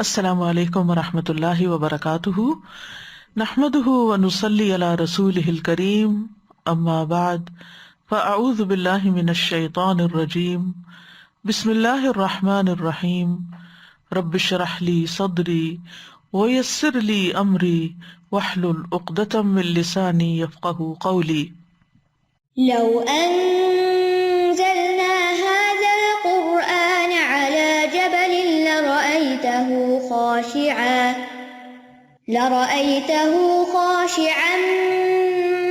السلام علیکم ورحمۃ اللہ وبرکاتہ، نحمده ونصلی علی رسولہ الکریم، اما بعد فاعوذ باللہ من الشیطان الرجیم، بسم اللہ الرحمن الرحیم، رب اشرح لی صدری ویسر لی امری واحلل عقدۃ من لسانی یفقہوا قولی۔ لو أنزلنا هذا القرآن على جبل لرأيته خاشعا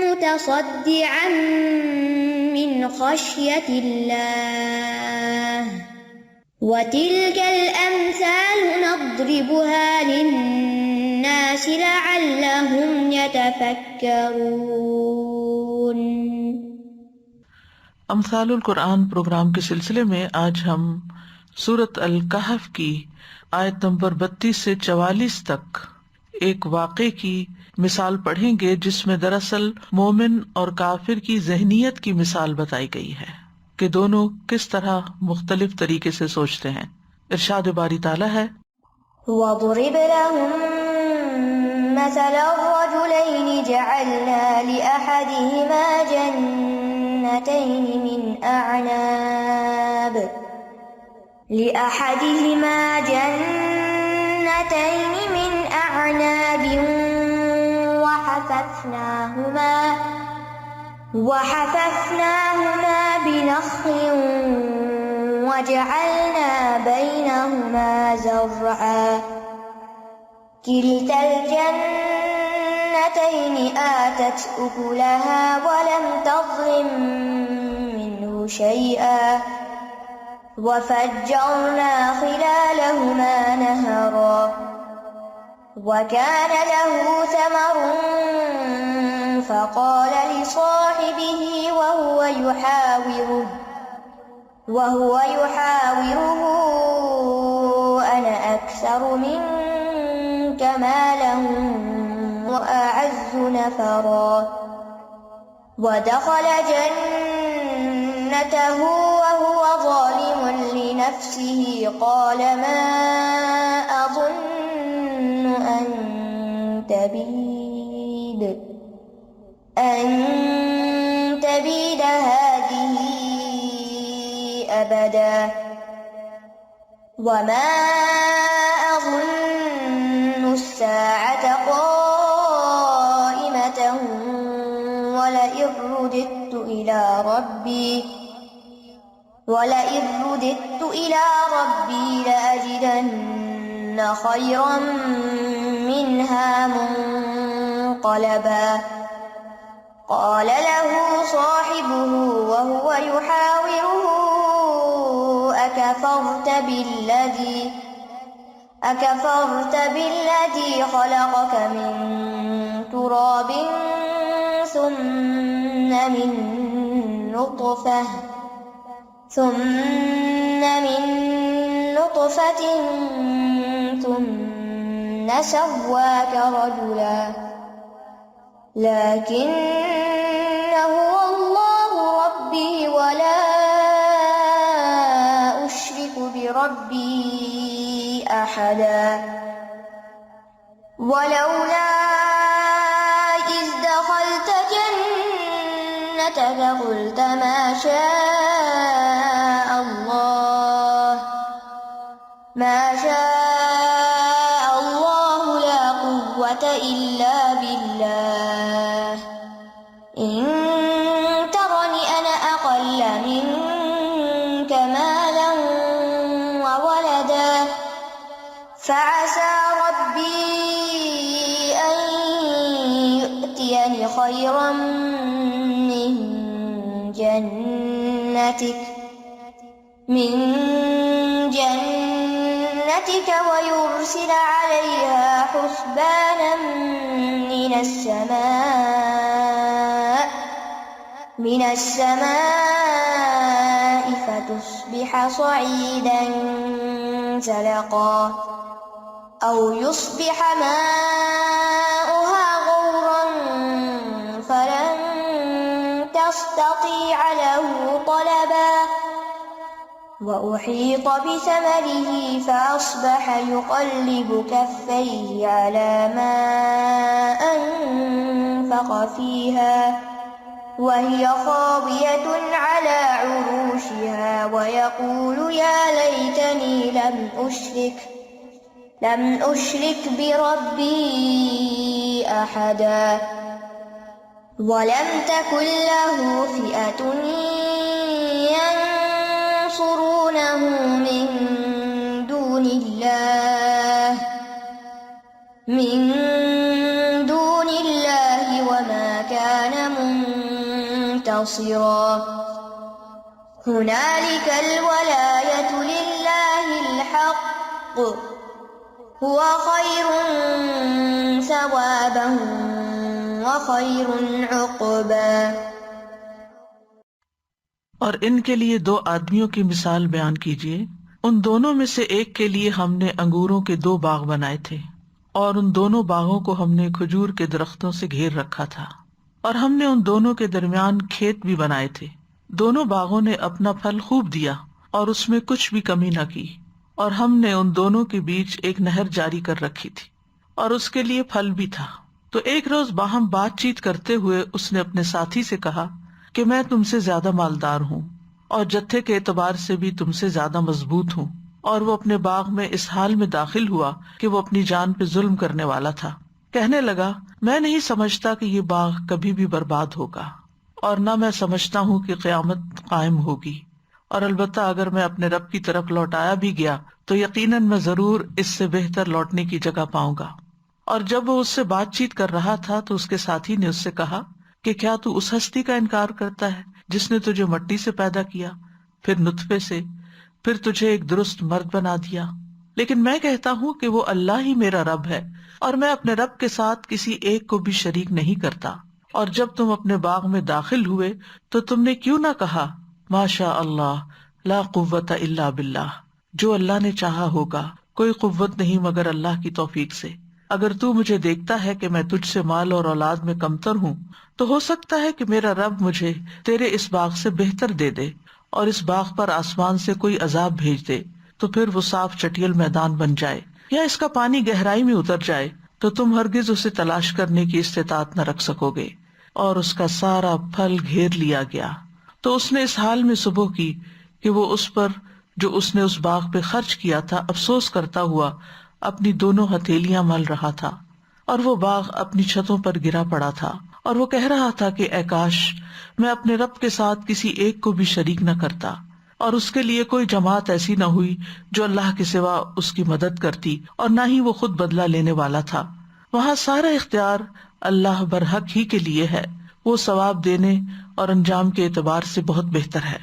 متصدعا من خشية الله وتلك الأمثال نضربها للناس لعلهم يتفكرون۔ امثال القرآن پروگرام کے سلسلے میں آج ہم سورۃ الکہف کی آیت نمبر 32 سے 44 تک ایک واقعے کی مثال پڑھیں گے، جس میں دراصل مومن اور کافر کی ذہنیت کی مثال بتائی گئی ہے کہ دونوں کس طرح مختلف طریقے سے سوچتے ہیں۔ ارشاد باری تعالیٰ ہے، وَاضْرِبْ لَهُم مَّثَلَ الرَّجُلَيْنِ جَعَلْنَا لِأَحَدِهِمَا جَنَّتَيْنِ مِنْ أَعْنَابٍ وَحَفَفْنَاهُمَا بِنَخْلٍ وَجَعَلْنَا بَيْنَهُمَا زَرْعًا كِلْتَا الْجَنَّتَيْنِ آتَتْ أُكُلَهَا وَلَمْ تَظْلِم مِّنْهُ شَيْئًا وَفَجَّرْنَا خِلَالَهُمَا نَهَرًا وَكَانَ لَهُ ثَمَرٌ فَقَالَ لِصَاحِبِهِ وَهُوَ يُحَاوِرُهُ أَنَا أَكْثَرُ مِنكَ مَالًا وَأَعَزُّ نَفَرًا وَدَخَلَ جَنَّتَهُ وَهُوَ ظَالِمٌ لِنَفْسِهِ قَالَ مَا أَظُنُّ أَن تَبِيدَ هَٰذِهِ أَبَدًا وَمَا أَظُنُّ السَّاعَةَ قَائِمَةً وَلَئِن رُّدِدتُّ إِلَىٰ رَبِّي لَأَجِدَنَّ خَيْرًا مِّنْهَا مُنقَلَبًا قَالَ لَهُ صَاحِبُهُ وَهُوَ يُحَاوِرُهُ أَكَفَرْتَ بِالَّذِي خَلَقَكَ مِن تُرَابٍ ثُمَّ مِن نُّطْفَةٍ ثُمَّ سَوَّاكَ رَجُلًا لَكِنَّ هُوَ اللَّهُ رَبِّي وَلَا أُشْرِكُ بِرَبِّي أَحَدًا وَلَوْلَا إِذْ دَخَلْتَ جَنَّتَكَ قُلْتَ مَا شَاءَ اللَّهُ لَا قُوَّةَ إِلَّا بِاللَّهِ إِن تَرَنِ أَنَا أَقَلَّ مِنكَ مَالًا وَوَلَدًا فَعَسَىٰ رَبِّي أَن يُؤْتِيَنِ خَيْرًا مِّن جَنَّتِكَ وَيُرْسِلَ عَلَيْهَا حُسْبَانًا مِّنَ السَّمَاءِ فَتُصْبِحَ صَعِيدًا زَلَقًا أَوْ يُصْبِحَ مَاؤُهَا غَوْرًا فَلَن تَسْتَطِيعَ لَهُ طَلَبًا وأحيط بثمره فأصبح يقلب كفيه على ما أنفق فيها وهي خاوية على عروشها ويقول يا ليتني لم أشرك بربي أحدا ولم تكن له فئة ينصرونه من دون الله وما كان منتصرا هنالك الولاية لله الحق هو خير ثوابا وخير عقبا۔ اور ان کے لیے دو آدمیوں کی مثال بیان کیجیے، ان دونوں میں سے ایک کے لیے ہم نے انگوروں کے 2 باغ بنائے تھے، اور ان دونوں باغوں کو ہم نے کھجور کے درختوں سے گھیر رکھا تھا، اور ہم نے ان دونوں کے درمیان کھیت بھی بنائے تھے۔ دونوں باغوں نے اپنا پھل خوب دیا اور اس میں کچھ بھی کمی نہ کی، اور ہم نے ان دونوں کے بیچ ایک نہر جاری کر رکھی تھی، اور اس کے لیے پھل بھی تھا۔ تو ایک روز باہم بات چیت کرتے ہوئے اس نے اپنے ساتھی سے کہا کہ میں تم سے زیادہ مالدار ہوں اور جتھے کے اعتبار سے بھی تم سے زیادہ مضبوط ہوں، اور وہ اپنے باغ میں اس حال میں داخل ہوا کہ وہ اپنی جان پہ ظلم کرنے والا تھا۔ کہنے لگا میں نہیں سمجھتا کہ یہ باغ کبھی بھی برباد ہوگا، اور نہ میں سمجھتا ہوں کہ قیامت قائم ہوگی، اور البتہ اگر میں اپنے رب کی طرف لوٹایا بھی گیا تو یقیناً میں ضرور اس سے بہتر لوٹنے کی جگہ پاؤں گا۔ اور جب وہ اس سے بات چیت کر رہا تھا تو اس کے ساتھی نے اس سے کہا کہ کیا تو اس ہستی کا انکار کرتا ہے جس نے تجھے مٹی سے پیدا کیا، پھر نطفے سے، پھر تجھے ایک درست مرد بنا دیا؟ لیکن میں کہتا ہوں کہ وہ اللہ ہی میرا رب ہے، اور میں اپنے رب کے ساتھ کسی ایک کو بھی شریک نہیں کرتا۔ اور جب تم اپنے باغ میں داخل ہوئے تو تم نے کیوں نہ کہا ما شاء اللہ لا قوت الا باللہ، جو اللہ نے چاہا ہوگا، کوئی قوت نہیں مگر اللہ کی توفیق سے۔ اگر تو مجھے دیکھتا ہے کہ میں تجھ سے مال اور اولاد میں کمتر ہوں تو ہو سکتا ہے کہ میرا رب مجھے تیرے اس باغ سے بہتر دے دے، اور اس باغ پر آسمان سے کوئی عذاب بھیج دے تو پھر وہ صاف چٹیل میدان بن جائے، یا اس کا پانی گہرائی میں اتر جائے تو تم ہرگز اسے تلاش کرنے کی استطاعت نہ رکھ سکو گے۔ اور اس کا سارا پھل گھیر لیا گیا۔ تو اس نے اس حال میں صبح کی کہ وہ اس پر جو اس نے اس باغ پہ خرچ کیا تھا افسوس کرتا ہوا اپنی دونوں ہتھیلیاں مل رہا تھا، اور وہ باغ اپنی چھتوں پر گرا پڑا تھا، اور وہ کہہ رہا تھا کہ اے کاش میں اپنے رب کے ساتھ کسی ایک کو بھی شریک نہ کرتا، اور اس کے لیے کوئی جماعت ایسی نہ ہوئی جو اللہ کے سوا اس کی مدد کرتی، اور نہ ہی وہ خود بدلہ لینے والا تھا۔ وہاں سارا اختیار اللہ برحق ہی کے لیے ہے، وہ ثواب دینے اور انجام کے اعتبار سے بہت بہتر ہے۔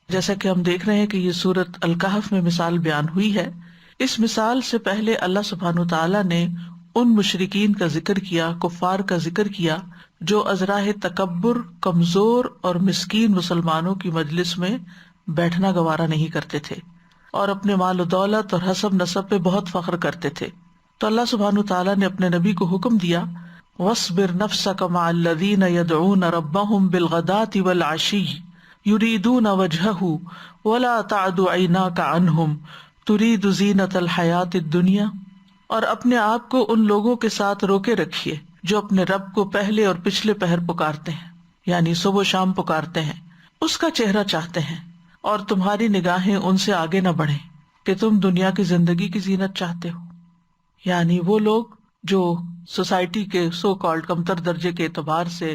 جیسا کہ ہم دیکھ رہے ہیں کہ یہ سورۃ الکہف میں مثال بیان ہوئی ہے۔ اس مثال سے پہلے اللہ سبحانہ تعالیٰ نے ان مشرکین کا ذکر کیا، کفار کا ذکر کیا جو ازراہ تکبر، کمزور اور مسکین مسلمانوں کی مجلس میں بیٹھنا گوارا نہیں کرتے تھے، اور اپنے مال و دولت اور حسب نسب پہ بہت فخر کرتے تھے۔ تو اللہ سبحانہ تعالیٰ نے اپنے نبی کو حکم دیا وَاصْبِرْ نَفْسَكَ مَعَ الَّذِينَ يَدْعُونَ رَبَّهُمْ بِالْغَدَاةِ وَالْعَشِيِّ يُرِيدُونَ وَجْهَهُ وَلَا تَعْدُ عَيْنَاكَ عَنْهُمْ تُرِيدُ زِينَةَ الْحَيَاةِ الدُّنْيَا، اور اپنے آپ کو ان لوگوں کے ساتھ روکے رکھیے جو اپنے رب کو پہلے اور پچھلے پہر پکارتے ہیں، یعنی صبح و شام پکارتے ہیں، اس کا چہرہ چاہتے ہیں، اور تمہاری نگاہیں ان سے آگے نہ بڑھیں کہ تم دنیا کی زندگی کی زینت چاہتے ہو۔ یعنی وہ لوگ جو سوسائٹی کے سو کالڈ کمتر درجے کے اعتبار سے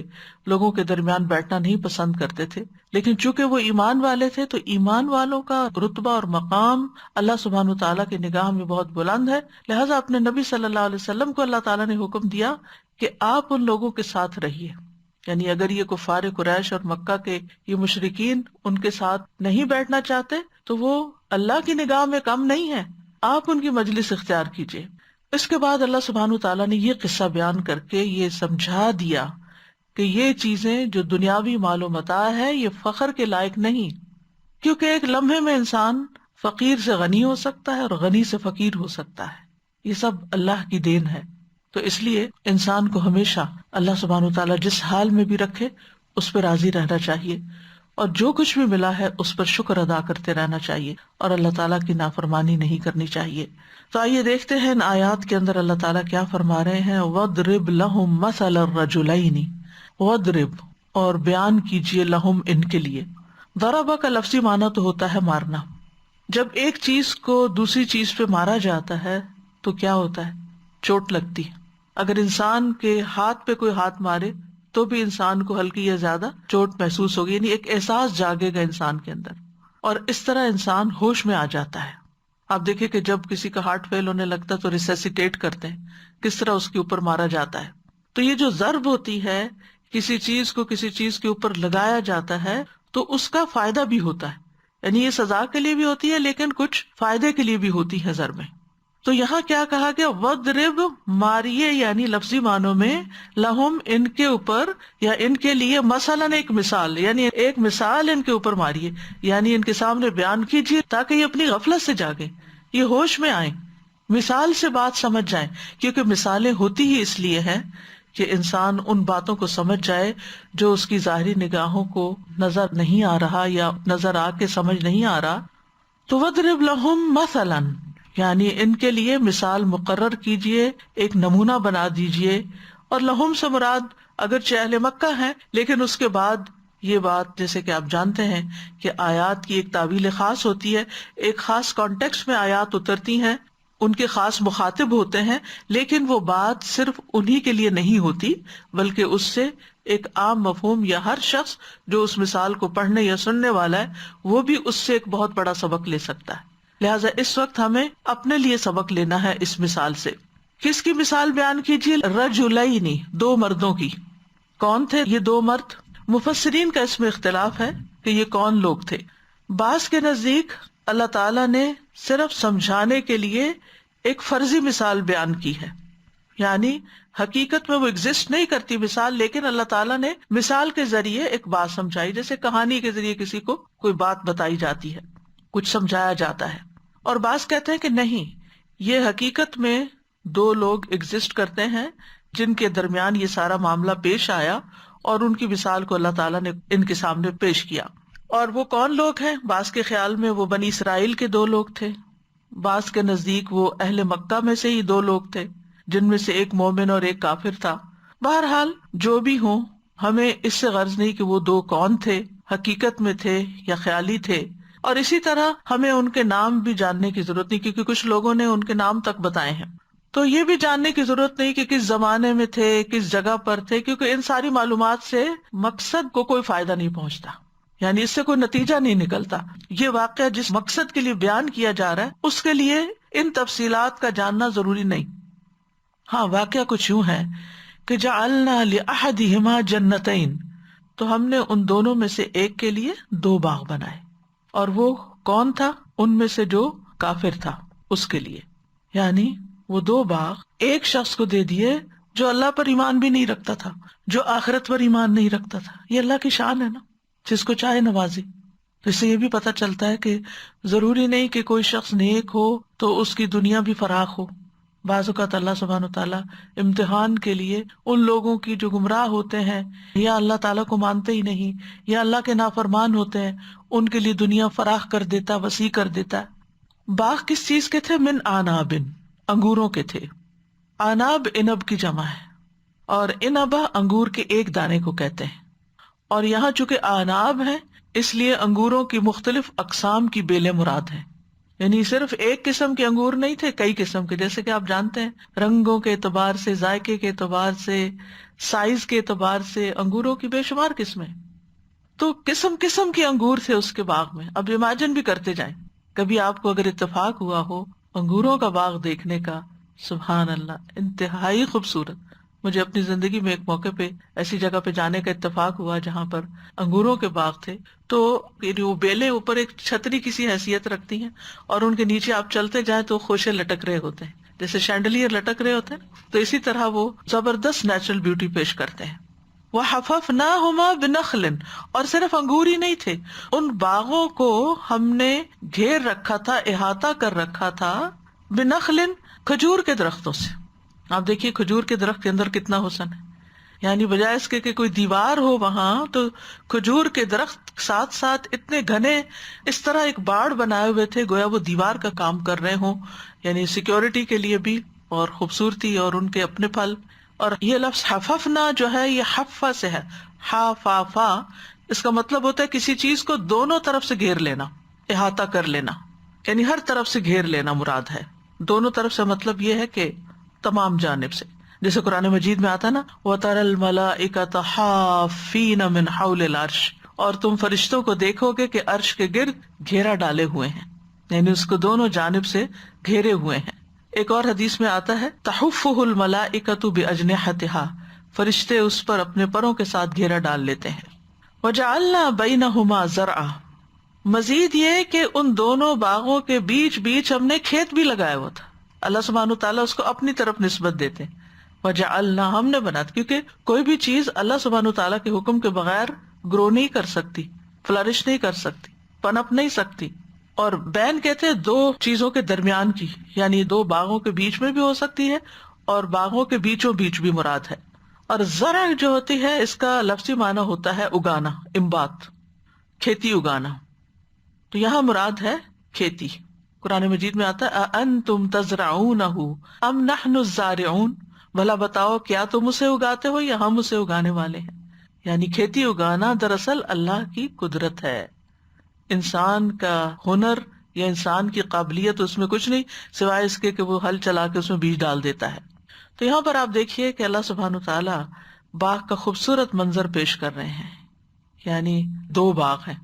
لوگوں کے درمیان بیٹھنا نہیں پسند کرتے تھے، لیکن چونکہ وہ ایمان والے تھے تو ایمان والوں کا رتبہ اور مقام اللہ سبحانہ تعالیٰ کی نگاہ میں بہت بلند ہے، لہٰذا اپنے نبی صلی اللہ علیہ وسلم کو اللہ تعالیٰ نے حکم دیا کہ آپ ان لوگوں کے ساتھ رہیے۔ یعنی اگر یہ کفار قریش اور مکہ کے یہ مشرکین ان کے ساتھ نہیں بیٹھنا چاہتے تو وہ اللہ کی نگاہ میں کم نہیں ہے، آپ ان کی مجلس اختیار کیجیے۔ اس کے بعد اللہ سبحانہ تعالیٰ نے یہ قصہ بیان کر کے یہ سمجھا دیا کہ یہ چیزیں جو دنیاوی مال و متاع ہے یہ فخر کے لائق نہیں، کیونکہ ایک لمحے میں انسان فقیر سے غنی ہو سکتا ہے اور غنی سے فقیر ہو سکتا ہے، یہ سب اللہ کی دین ہے۔ تو اس لیے انسان کو ہمیشہ اللہ سبحانہ تعالیٰ جس حال میں بھی رکھے اس پہ راضی رہنا چاہیے، اور جو کچھ بھی ملا ہے اس پر شکر ادا کرتے رہنا چاہیے اور اللہ تعالیٰ کی نافرمانی نہیں کرنی چاہیے. تو آئیے دیکھتے ہیں ان آیات کے اندر اللہ تعالیٰ کیا فرما رہے ہیں. وَاضْرِبْ لَهُمْ مَثَلَ الرَّجُلَيْنِ، وَاضْرِبْ اور بیان کیجیے، لہم ان کے لیے. ضربہ کا لفظی معنی تو ہوتا ہے مارنا. جب ایک چیز کو دوسری چیز پہ مارا جاتا ہے تو کیا ہوتا ہے؟ چوٹ لگتی ہے. اگر انسان کے ہاتھ پہ کوئی ہاتھ مارے تو بھی انسان کو ہلکی یا زیادہ چوٹ محسوس ہوگی، یعنی ایک احساس جاگے گا انسان کے اندر، اور اس طرح انسان ہوش میں آ جاتا ہے. آپ دیکھیں کہ جب کسی کا ہارٹ فیل ہونے لگتا ہے تو ریسیسیٹیٹ کرتے ہیں، کس طرح اس کے اوپر مارا جاتا ہے. تو یہ جو ضرب ہوتی ہے، کسی چیز کو کسی چیز کے اوپر لگایا جاتا ہے تو اس کا فائدہ بھی ہوتا ہے، یعنی یہ سزا کے لیے بھی ہوتی ہے لیکن کچھ فائدے کے لیے بھی ہوتی ہے ضربیں. تو یہاں کیا کہا گیا؟ وَاضْرِبْ ماریے، یعنی لفظی معنوں میں لہم ان کے اوپر یا ان کے لیے، مثلاً ایک مثال، یعنی ایک مثال ان کے اوپر ماریے، یعنی ان کے سامنے بیان کیجیے تاکہ یہ اپنی غفلت سے جاگیں، یہ ہوش میں آئیں، مثال سے بات سمجھ جائیں. کیونکہ مثالیں ہوتی ہی اس لیے ہیں کہ انسان ان باتوں کو سمجھ جائے جو اس کی ظاہری نگاہوں کو نظر نہیں آ رہا یا نظر آ کے سمجھ نہیں آ رہا. تو وَاضْرِبْ لَهُمْ مَثَلًا، یعنی ان کے لیے مثال مقرر کیجئے، ایک نمونہ بنا دیجئے. اور لہم سے مراد اگرچہ اہل مکہ ہیں لیکن اس کے بعد یہ بات، جیسے کہ آپ جانتے ہیں کہ آیات کی ایک تعویل خاص ہوتی ہے، ایک خاص کانٹیکسٹ میں آیات اترتی ہیں، ان کے خاص مخاطب ہوتے ہیں، لیکن وہ بات صرف انہی کے لیے نہیں ہوتی بلکہ اس سے ایک عام مفہوم یا ہر شخص جو اس مثال کو پڑھنے یا سننے والا ہے وہ بھی اس سے ایک بہت بڑا سبق لے سکتا ہے. لہٰذا اس وقت ہمیں اپنے لیے سبق لینا ہے اس مثال سے. کس کی مثال بیان کیجیے؟ رجلین، دو مردوں کی. کون تھے یہ دو مرد؟ مفسرین کا اس میں اختلاف ہے کہ یہ کون لوگ تھے. بعض کے نزدیک اللہ تعالیٰ نے صرف سمجھانے کے لیے ایک فرضی مثال بیان کی ہے، یعنی حقیقت میں وہ ایگزسٹ نہیں کرتی مثال، لیکن اللہ تعالیٰ نے مثال کے ذریعے ایک بات سمجھائی، جیسے کہانی کے ذریعے کسی کو کوئی بات بتائی جاتی ہے، کچھ سمجھایا جاتا ہے. اور بعض کہتے ہیں کہ نہیں، یہ حقیقت میں دو لوگ ایگزسٹ کرتے ہیں جن کے درمیان یہ سارا معاملہ پیش آیا اور ان کی مثال کو اللہ تعالیٰ نے ان کے سامنے پیش کیا. اور وہ کون لوگ ہیں؟ بعض کے خیال میں وہ بنی اسرائیل کے دو لوگ تھے، بعض کے نزدیک وہ اہل مکہ میں سے ہی دو لوگ تھے جن میں سے ایک مومن اور ایک کافر تھا. بہرحال جو بھی ہوں، ہمیں اس سے غرض نہیں کہ وہ دو کون تھے، حقیقت میں تھے یا خیالی تھے. اور اسی طرح ہمیں ان کے نام بھی جاننے کی ضرورت نہیں، کیونکہ کچھ لوگوں نے ان کے نام تک بتائے ہیں. تو یہ بھی جاننے کی ضرورت نہیں کہ کس زمانے میں تھے، کس جگہ پر تھے، کیونکہ ان ساری معلومات سے مقصد کو کوئی فائدہ نہیں پہنچتا، یعنی اس سے کوئی نتیجہ نہیں نکلتا. یہ واقعہ جس مقصد کے لیے بیان کیا جا رہا ہے اس کے لیے ان تفصیلات کا جاننا ضروری نہیں. ہاں، واقعہ کچھ یوں ہے کہ جعلنا لأحدہما جنتین، تو ہم نے ان دونوں میں سے ایک کے لیے دو باغ بنائے. اور وہ کون تھا؟ ان میں سے جو کافر تھا اس کے لیے، یعنی وہ دو باغ ایک شخص کو دے دیے جو اللہ پر ایمان بھی نہیں رکھتا تھا، جو آخرت پر ایمان نہیں رکھتا تھا. یہ اللہ کی شان ہے نا، جس کو چاہے نوازی. تو اس سے یہ بھی پتہ چلتا ہے کہ ضروری نہیں کہ کوئی شخص نیک ہو تو اس کی دنیا بھی فراخ ہو. بعض اوقات اللہ سبحانہ وتعالیٰ امتحان کے لیے ان لوگوں کی جو گمراہ ہوتے ہیں یا اللہ تعالیٰ کو مانتے ہی نہیں یا اللہ کے نافرمان ہوتے ہیں، ان کے لیے دنیا فراخ کر دیتا، وسیع کر دیتا. باغ کس چیز کے تھے؟ من آنابن، انگوروں کے تھے. آناب انب کی جمع ہے اور انبا انگور کے ایک دانے کو کہتے ہیں. اور یہاں چونکہ آناب ہے اس لیے انگوروں کی مختلف اقسام کی بیلیں مراد ہیں، یعنی صرف ایک قسم کے انگور نہیں تھے، کئی قسم کے. جیسے کہ آپ جانتے ہیں رنگوں کے اعتبار سے، ذائقے کے اعتبار سے، سائز کے اعتبار سے انگوروں کی بے شمار قسمیں. تو قسم قسم کے انگور تھے اس کے باغ میں. اب امیجن بھی کرتے جائیں، کبھی آپ کو اگر اتفاق ہوا ہو انگوروں کا باغ دیکھنے کا، سبحان اللہ، انتہائی خوبصورت. مجھے اپنی زندگی میں ایک موقع پہ ایسی جگہ پہ جانے کا اتفاق ہوا جہاں پر انگوروں کے باغ تھے. تو وہ بیلیں اوپر ایک چھتری کی سی حیثیت رکھتی ہیں اور ان کے نیچے آپ چلتے جائیں تو خوشے لٹک رہے ہوتے ہیں، جیسے شینڈلیئر لٹک رہے ہوتے ہیں. تو اسی طرح وہ زبردست نیچرل بیوٹی پیش کرتے ہیں. وَحَفَفْنَاهُمَا بِنَخْلٍ، اور صرف انگور ہی نہیں تھے، ان باغوں کو ہم نے گھیر رکھا تھا، احاطہ کر رکھا تھا، بِنَخْلٍ، کھجور کے درختوں سے. آپ دیکھیے کھجور کے درخت کے اندر کتنا حسن ہے، یعنی بجائے اس کے کہ کوئی دیوار ہو وہاں، تو کھجور کے درخت ساتھ ساتھ اتنے گھنے اس طرح ایک باڑ بنائے ہوئے تھے، گویا وہ دیوار کا کام کر رہے ہوں، یعنی سیکیورٹی کے لیے بھی اور خوبصورتی اور ان کے اپنے پھل. اور یہ لفظ حففنا جو ہے یہ حفا سے ہے، حافافا، اس کا مطلب ہوتا ہے کسی چیز کو دونوں طرف سے گھیر لینا، احاطہ کر لینا، یعنی ہر طرف سے گھیر لینا مراد ہے. دونوں طرف سے مطلب یہ ہے کہ تمام جانب سے، جیسے قرآن مجید میں آتا نا وَتَرَى الْمَلَائِكَةَ حَافِّينَ مِنْ حَوْلِ الْعَرْشِ، اور تم فرشتوں کو دیکھو گے کہ عرش کے گرد گھیرا ڈالے ہوئے ہیں، یعنی اس کو دونوں جانب سے گھیرے ہوئے ہیں. ایک اور حدیث میں آتا ہے تحفہ الملائکۃ باجنحتہا، فرشتے اس پر اپنے پروں کے ساتھ گھیرا ڈال لیتے ہیں. وجعلنا بینہما زرعا، مزید یہ کہ ان دونوں باغوں کے بیچ بیچ ہم نے کھیت بھی لگایا ہوا تھا. اللہ سبحانہ تعالیٰ اس کو اپنی طرف نسبت دیتے ہیں، وجعلنا، ہم نے بنا، کیونکہ کوئی بھی چیز اللہ سبحانہ تعالیٰ کے حکم کے بغیر گرو نہیں کر سکتی، فلرش نہیں کر سکتی، پنپ نہیں سکتی. اور بین کہتے ہیں دو چیزوں کے درمیان کی، یعنی دو باغوں کے بیچ میں بھی ہو سکتی ہے اور باغوں کے بیچوں بیچ بھی مراد ہے. اور زرع جو ہوتی ہے اس کا لفظی معنی ہوتا ہے اگانا، امبات، کھیتی اگانا. تو یہاں مراد ہے کھیتی. قرآن مجید میں آتا ہے اَأَنْتُمْ تَزْرَعُونَهُ أَمْ نَحْنُ الزَّارِعُونَ، بھلا بتاؤ کیا تم اسے اگاتے ہو یا ہم اسے اگانے والے ہیں. یعنی کھیتی اگانا دراصل اللہ کی قدرت ہے، انسان کا ہنر یا انسان کی قابلیت اس میں کچھ نہیں سوائے اس کے کہ وہ ہل چلا کے اس میں بیج ڈال دیتا ہے. تو یہاں پر آپ دیکھیے کہ اللہ سبحانہ تعالیٰ باغ کا خوبصورت منظر پیش کر رہے ہیں. یعنی دو باغ ہیں،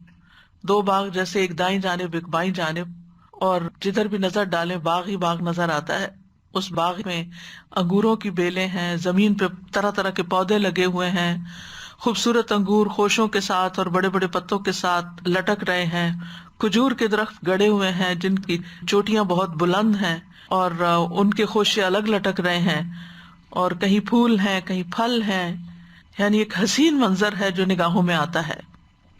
دو باغ، جیسے ایک دائیں جانب ایک بائیں جانب، اور جدھر بھی نظر ڈالیں باغ ہی باغ نظر آتا ہے. اس باغ میں انگوروں کی بیلیں ہیں، زمین پہ طرح طرح کے پودے لگے ہوئے ہیں، خوبصورت انگور خوشوں کے ساتھ اور بڑے بڑے پتوں کے ساتھ لٹک رہے ہیں. کھجور کے درخت گڑے ہوئے ہیں جن کی چوٹیاں بہت بلند ہیں اور ان کے خوشے الگ لٹک رہے ہیں، اور کہیں پھول ہیں کہیں پھل ہیں. یعنی ایک حسین منظر ہے جو نگاہوں میں آتا ہے.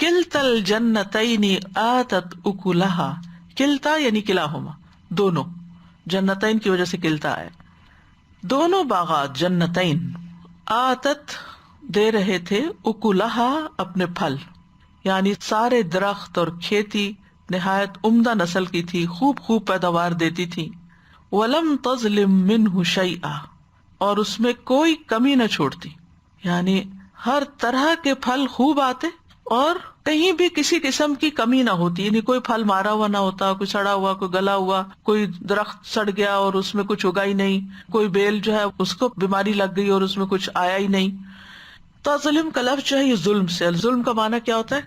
کلتا الجنتین آتت اکلہا، کلتا یعنی کلاہما، دونوں، جنتین کی وجہ سے کلتا ہے. دونوں باغات جنتین آتت دے رہے تھے اکلہا اپنے پھل، یعنی سارے درخت اور کھیتی نہایت عمدہ نسل کی تھی، خوب خوب پیداوار دیتی تھی. ولم تظلم منہ شیئا، اور اس میں کوئی کمی نہ چھوڑتی، یعنی ہر طرح کے پھل خوب آتے اور کہیں بھی کسی قسم کی کمی نہ ہوتی. یعنی کوئی پھل مارا ہوا نہ ہوتا، کوئی سڑا ہوا، کوئی گلا ہوا، کوئی درخت سڑ گیا اور اس میں کچھ اگا ہی نہیں، کوئی بیل جو ہے اس کو بیماری لگ گئی اور اس میں کچھ آیا ہی نہیں. تظلم کا لفظ جو ہے یہ ظلم سے، ظلم کا معنی کیا ہوتا ہے؟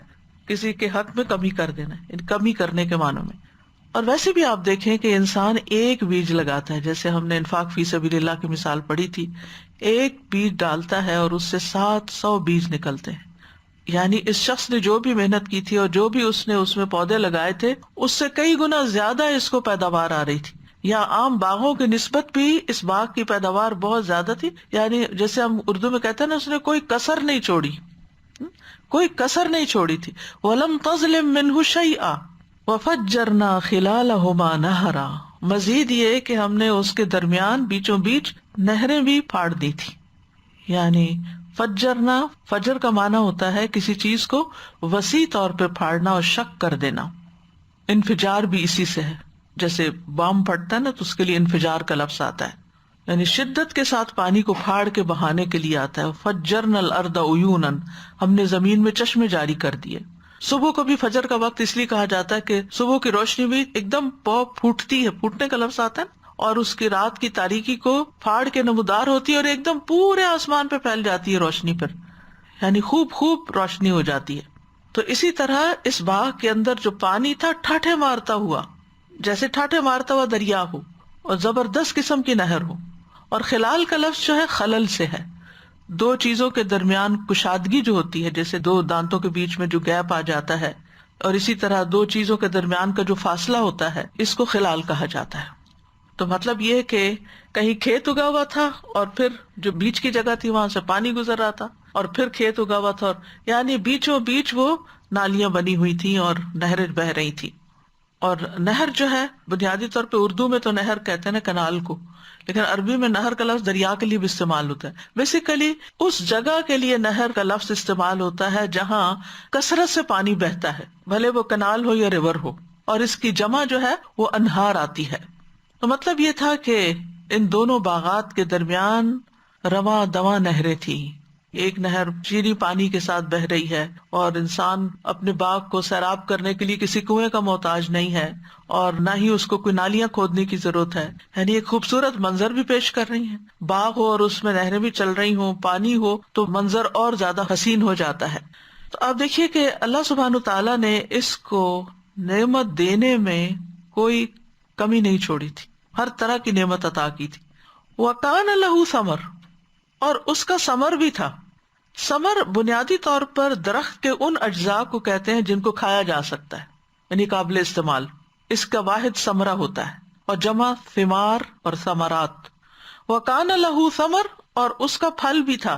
کسی کے حق میں کمی کر دینا، یعنی کمی کرنے کے معنوں میں. اور ویسے بھی آپ دیکھیں کہ انسان ایک بیج لگاتا ہے، جیسے ہم نے انفاق فی سبیل اللہ کی مثال پڑھی تھی، ایک بیج ڈالتا ہے اور اس سے 700 بیج نکلتے ہیں. یعنی اس شخص نے جو بھی محنت کی تھی اور جو بھی اس نے اس میں پودے لگائے تھے اس سے کئی گنا زیادہ اس کو پیداوار آ رہی تھی، یا عام باغوں کی نسبت بھی اس باغ کی پیداوار بہت زیادہ تھی. یعنی جیسے ہم اردو میں کہتے ہیں نا، اس نے کوئی کسر نہیں چھوڑی، کوئی کسر نہیں چھوڑی تھی. وَلَمْ تَظْلِم مِّنْهُ شَيْئًا وَفَجَّرْنَا خِلَالَهُمَا نَهْرًا، مزید یہ کہ ہم نے اس کے درمیان بیچوں بیچ نہریں بھی پھاڑ دی تھی. یعنی فجرنا، فجر کا معنی ہوتا ہے کسی چیز کو وسیع طور پہ پھاڑنا اور شق کر دینا. انفجار بھی اسی سے ہے، جیسے بام پھٹتا ہے نا تو اس کے لیے انفجار کا لفظ آتا ہے، یعنی شدت کے ساتھ پانی کو پھاڑ کے بہانے کے لیے آتا ہے. فجرنا الارض عیونا، ہم نے زمین میں چشمے جاری کر دیے. صبح کو بھی فجر کا وقت اس لیے کہا جاتا ہے کہ صبح کی روشنی بھی ایک دم پھوٹتی ہے، پھوٹنے کا لفظ آتا ہے، اور اس کی رات کی تاریکی کو پھاڑ کے نمودار ہوتی ہے اور ایک دم پورے آسمان پہ پھیل جاتی ہے روشنی پر، یعنی خوب خوب روشنی ہو جاتی ہے. تو اسی طرح اس باغ کے اندر جو پانی تھا ٹھاٹھے مارتا ہوا، جیسے ٹھاٹھے مارتا ہوا دریا ہو اور زبردست قسم کی نہر ہو. اور خلال کا لفظ جو ہے خلل سے ہے، دو چیزوں کے درمیان کشادگی جو ہوتی ہے، جیسے دو دانتوں کے بیچ میں جو گیپ آ جاتا ہے، اور اسی طرح دو چیزوں کے درمیان کا جو فاصلہ ہوتا ہے اس کو خلال کہا جاتا ہے. تو مطلب یہ کہ کہیں کھیت اگا ہوا تھا اور پھر جو بیچ کی جگہ تھی وہاں سے پانی گزر رہا تھا، اور پھر کھیت اگا ہوا تھا، اور یعنی بیچوں بیچ وہ نالیاں بنی ہوئی تھیں اور نہریں بہ رہی تھی. اور نہر جو ہے بنیادی طور پہ اردو میں تو نہر کہتے ہیں نا کنال کو، لیکن عربی میں نہر کا لفظ دریا کے لیے بھی استعمال ہوتا ہے. بیسیکلی اس جگہ کے لیے نہر کا لفظ استعمال ہوتا ہے جہاں کثرت سے پانی بہتا ہے، بھلے وہ کنال ہو یا ریور ہو، اور اس کی جمع جو ہے وہ انہار آتی ہے. تو مطلب یہ تھا کہ ان دونوں باغات کے درمیان رواں دواں نہریں تھیں. ایک نہر شیریں پانی کے ساتھ بہ رہی ہے، اور انسان اپنے باغ کو سیراب کرنے کے لیے کسی کنویں کا محتاج نہیں ہے، اور نہ ہی اس کو کوئی نالیاں کھودنے کی ضرورت ہے. یعنی ایک خوبصورت منظر بھی پیش کر رہی ہیں. باغ ہو اور اس میں نہریں بھی چل رہی ہوں، پانی ہو، تو منظر اور زیادہ حسین ہو جاتا ہے. تو آپ دیکھیے کہ اللہ سبحانہ تعالیٰ نے اس کو نعمت دینے میں کوئی کمی نہیں چھوڑی تھی، ہر طرح کی نعمت عطا کی تھی. وَكَانَ لَهُ ثَمَرٌ، اور اس کا ثمر بھی تھا. ثمر بنیادی طور پر درخت کے ان اجزاء کو کہتے ہیں جن کو کھایا جا سکتا ہے، یعنی قابل استعمال. اس کا واحد ثمرہ ہوتا ہے، اور جمع ثمار اور ثمرات. وَكَانَ لَهُ ثَمَرٌ، اور اس کا پھل بھی تھا.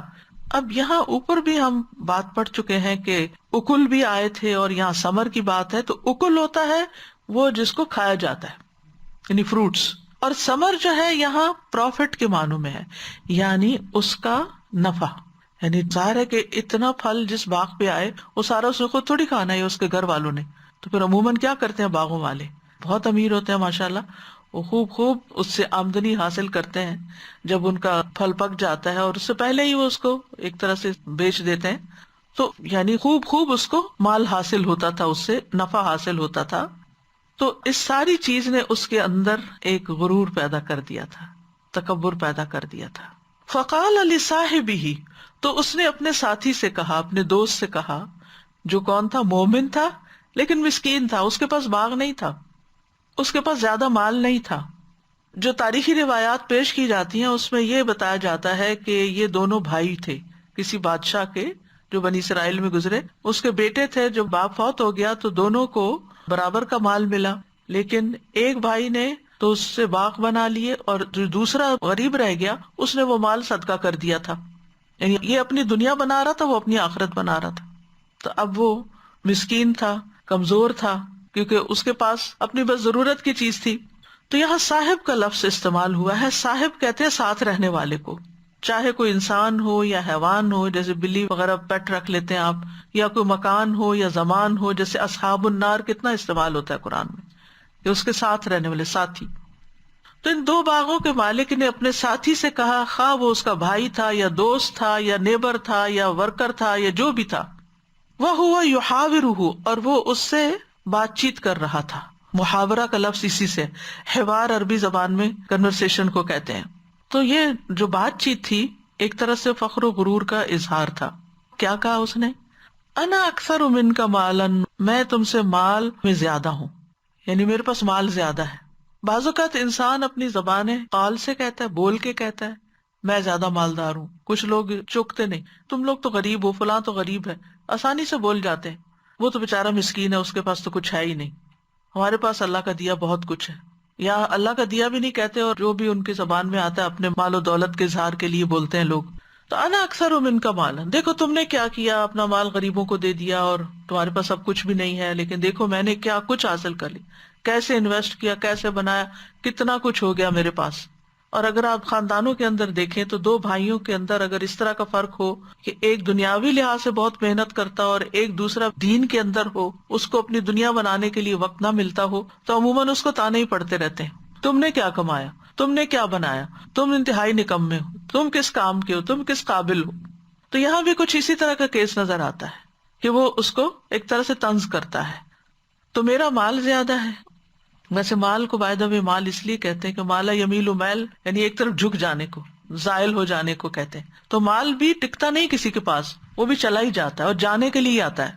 اب یہاں اوپر بھی ہم بات پڑھ چکے ہیں کہ اکل بھی آئے تھے، اور یہاں ثمر کی بات ہے. تو اکل ہوتا ہے وہ جس کو کھایا جاتا ہے، یعنی فروٹس، اور ثمر جو ہے یہاں پروفٹ کے معنوں میں ہے، یعنی اس کا نفع. یعنی ظاہر ہے کہ اتنا پھل جس باغ پہ آئے وہ سارا اس نے خود تھوڑی کھانا ہے، اس کے گھر والوں نے. تو پھر عموماً کیا کرتے ہیں باغوں والے، بہت امیر ہوتے ہیں ماشاءاللہ، وہ خوب اس سے آمدنی حاصل کرتے ہیں جب ان کا پھل پک جاتا ہے، اور اس سے پہلے ہی وہ اس کو ایک طرح سے بیچ دیتے ہیں. تو یعنی خوب اس کو مال حاصل ہوتا تھا، اس سے نفع حاصل ہوتا تھا. تو اس ساری چیز نے اس کے اندر ایک غرور پیدا کر دیا تھا، تکبر پیدا کر دیا تھا. فقال لصاحبہ، تو اس نے اپنے ساتھی سے کہا، اپنے دوست سے کہا، جو کون تھا؟ مومن تھا لیکن مسکین تھا، اس کے پاس باغ نہیں تھا، اس کے پاس زیادہ مال نہیں تھا. جو تاریخی روایات پیش کی جاتی ہیں اس میں یہ بتایا جاتا ہے کہ یہ دونوں بھائی تھے کسی بادشاہ کے جو بنی اسرائیل میں گزرے. اس کے بیٹے تھے، جو باپ فوت ہو گیا تو دونوں کو برابر کا مال ملا، لیکن ایک بھائی نے تو اس سے باغ بنا لیے، اور جو دوسرا غریب رہ گیا اس نے وہ مال صدقہ کر دیا تھا. یعنی یہ اپنی دنیا بنا رہا تھا، وہ اپنی آخرت بنا رہا تھا. تو اب وہ مسکین تھا، کمزور تھا، کیونکہ اس کے پاس اپنی بس ضرورت کی چیز تھی. تو یہاں صاحب کا لفظ استعمال ہوا ہے. صاحب کہتے ہیں ساتھ رہنے والے کو، چاہے کوئی انسان ہو یا حیوان ہو، جیسے بلی وغیرہ پیٹ رکھ لیتے ہیں آپ، یا کوئی مکان ہو یا زمان ہو، جیسے اصحاب النار کتنا استعمال ہوتا ہے قرآن میں، کہ اس کے ساتھ رہنے والے ساتھی. تو ان دو باغوں کے مالک نے اپنے ساتھی سے کہا، خواہ وہ اس کا بھائی تھا یا دوست تھا یا نیبر تھا یا ورکر تھا یا جو بھی تھا، وَهُوَ يُحَاوِرُهُ، اور وہ اس سے بات چیت کر رہا تھا. محاورہ کا لفظ اسی سے، حوار عربی زبان میں کنورسیشن کو کہتے ہیں. تو یہ جو بات چیت تھی ایک طرح سے فخر و غرور کا اظہار تھا. کیا کہا اس نے؟ انا اکثر منک مالا، میں تم سے مال میں زیادہ ہوں، یعنی میرے پاس مال زیادہ ہے. بعض اوقات انسان اپنی زبان قال سے کہتا ہے، بول کے کہتا ہے میں زیادہ مالدار ہوں. کچھ لوگ چوکتے نہیں، تم لوگ تو غریب ہو، فلاں تو غریب ہے، آسانی سے بول جاتے ہیں. وہ تو بےچارا مسکین ہے، اس کے پاس تو کچھ ہے ہی نہیں، ہمارے پاس اللہ کا دیا بہت کچھ ہے. یا اللہ کا دیا بھی نہیں کہتے، اور جو بھی ان کی زبان میں آتا ہے اپنے مال و دولت کے اظہار کے لیے بولتے ہیں لوگ. تو انا اکثر منک مالا، دیکھو تم نے کیا کیا، اپنا مال غریبوں کو دے دیا، اور تمہارے پاس اب کچھ بھی نہیں ہے، لیکن دیکھو میں نے کیا کچھ حاصل کر لی، کیسے انویسٹ کیا، کیسے بنایا، کتنا کچھ ہو گیا میرے پاس. اور اگر آپ خاندانوں کے اندر دیکھیں تو دو بھائیوں کے اندر اگر اس طرح کا فرق ہو کہ ایک دنیاوی لحاظ سے بہت محنت کرتا اور ایک دوسرا دین کے اندر ہو، اس کو اپنی دنیا بنانے کے لیے وقت نہ ملتا ہو، تو عموماً اس کو تانے ہی پڑتے رہتے ہیں، تم نے کیا کمایا، تم نے کیا بنایا، تم انتہائی نکمے ہو، تم کس کام کے ہو، تم کس قابل ہو. تو یہاں بھی کچھ اسی طرح کا کیس نظر آتا ہے کہ وہ اس کو ایک طرح سے طنز کرتا ہے. تو میرا مال زیادہ ہے. ویسے مال کو بائی دا وے مال اس لیے کہتے ہیں کہ مالا یمیل میل، یعنی ایک طرف جھک جانے کو، زائل ہو جانے کو کہتے ہیں. تو مال بھی ٹکتا نہیں کسی کے پاس، وہ بھی چلا ہی جاتا ہے اور جانے کے لیے آتا ہے.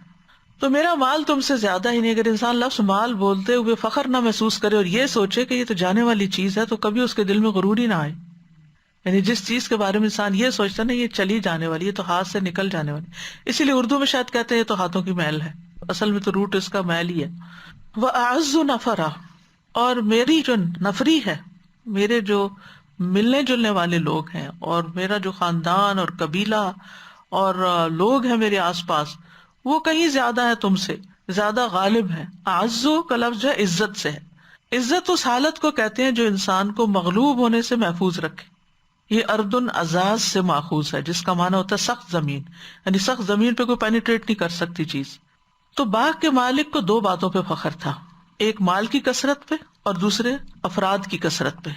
تو میرا مال تم سے زیادہ ہی نہیں. اگر انسان لفظ مال بولتے ہوئے فخر نہ محسوس کرے اور یہ سوچے کہ یہ تو جانے والی چیز ہے، تو کبھی اس کے دل میں غرور ہی نہ آئے. یعنی جس چیز کے بارے میں انسان یہ سوچتا نا یہ چلی جانے والی، یہ تو ہاتھ سے نکل جانے والی. اسی لیے اردو میں شاید کہتے ہیں یہ تو ہاتھوں کی میل ہے، اصل میں تو روٹ اس کا میل ہی ہے. وَأَعَزُّ نَفَرًا، اور میری جو نفری ہے، میرے جو ملنے جلنے والے لوگ ہیں، اور میرا جو خاندان اور قبیلہ اور لوگ ہیں میرے آس پاس، وہ کہیں زیادہ ہے تم سے. زیادہ غالب ہے. اعزو کا لفظ جو ہے عزت سے ہے. عزت اس حالت کو کہتے ہیں جو انسان کو مغلوب ہونے سے محفوظ رکھے. یہ اردن عزاز سے ماخوذ ہے جس کا معنی ہوتا ہے سخت زمین، یعنی سخت زمین پہ کوئی پینیٹریٹ نہیں کر سکتی چیز. تو باغ کے مالک کو دو باتوں پہ فخر تھا، ایک مال کی کثرت پہ اور دوسرے افراد کی کثرت پہ.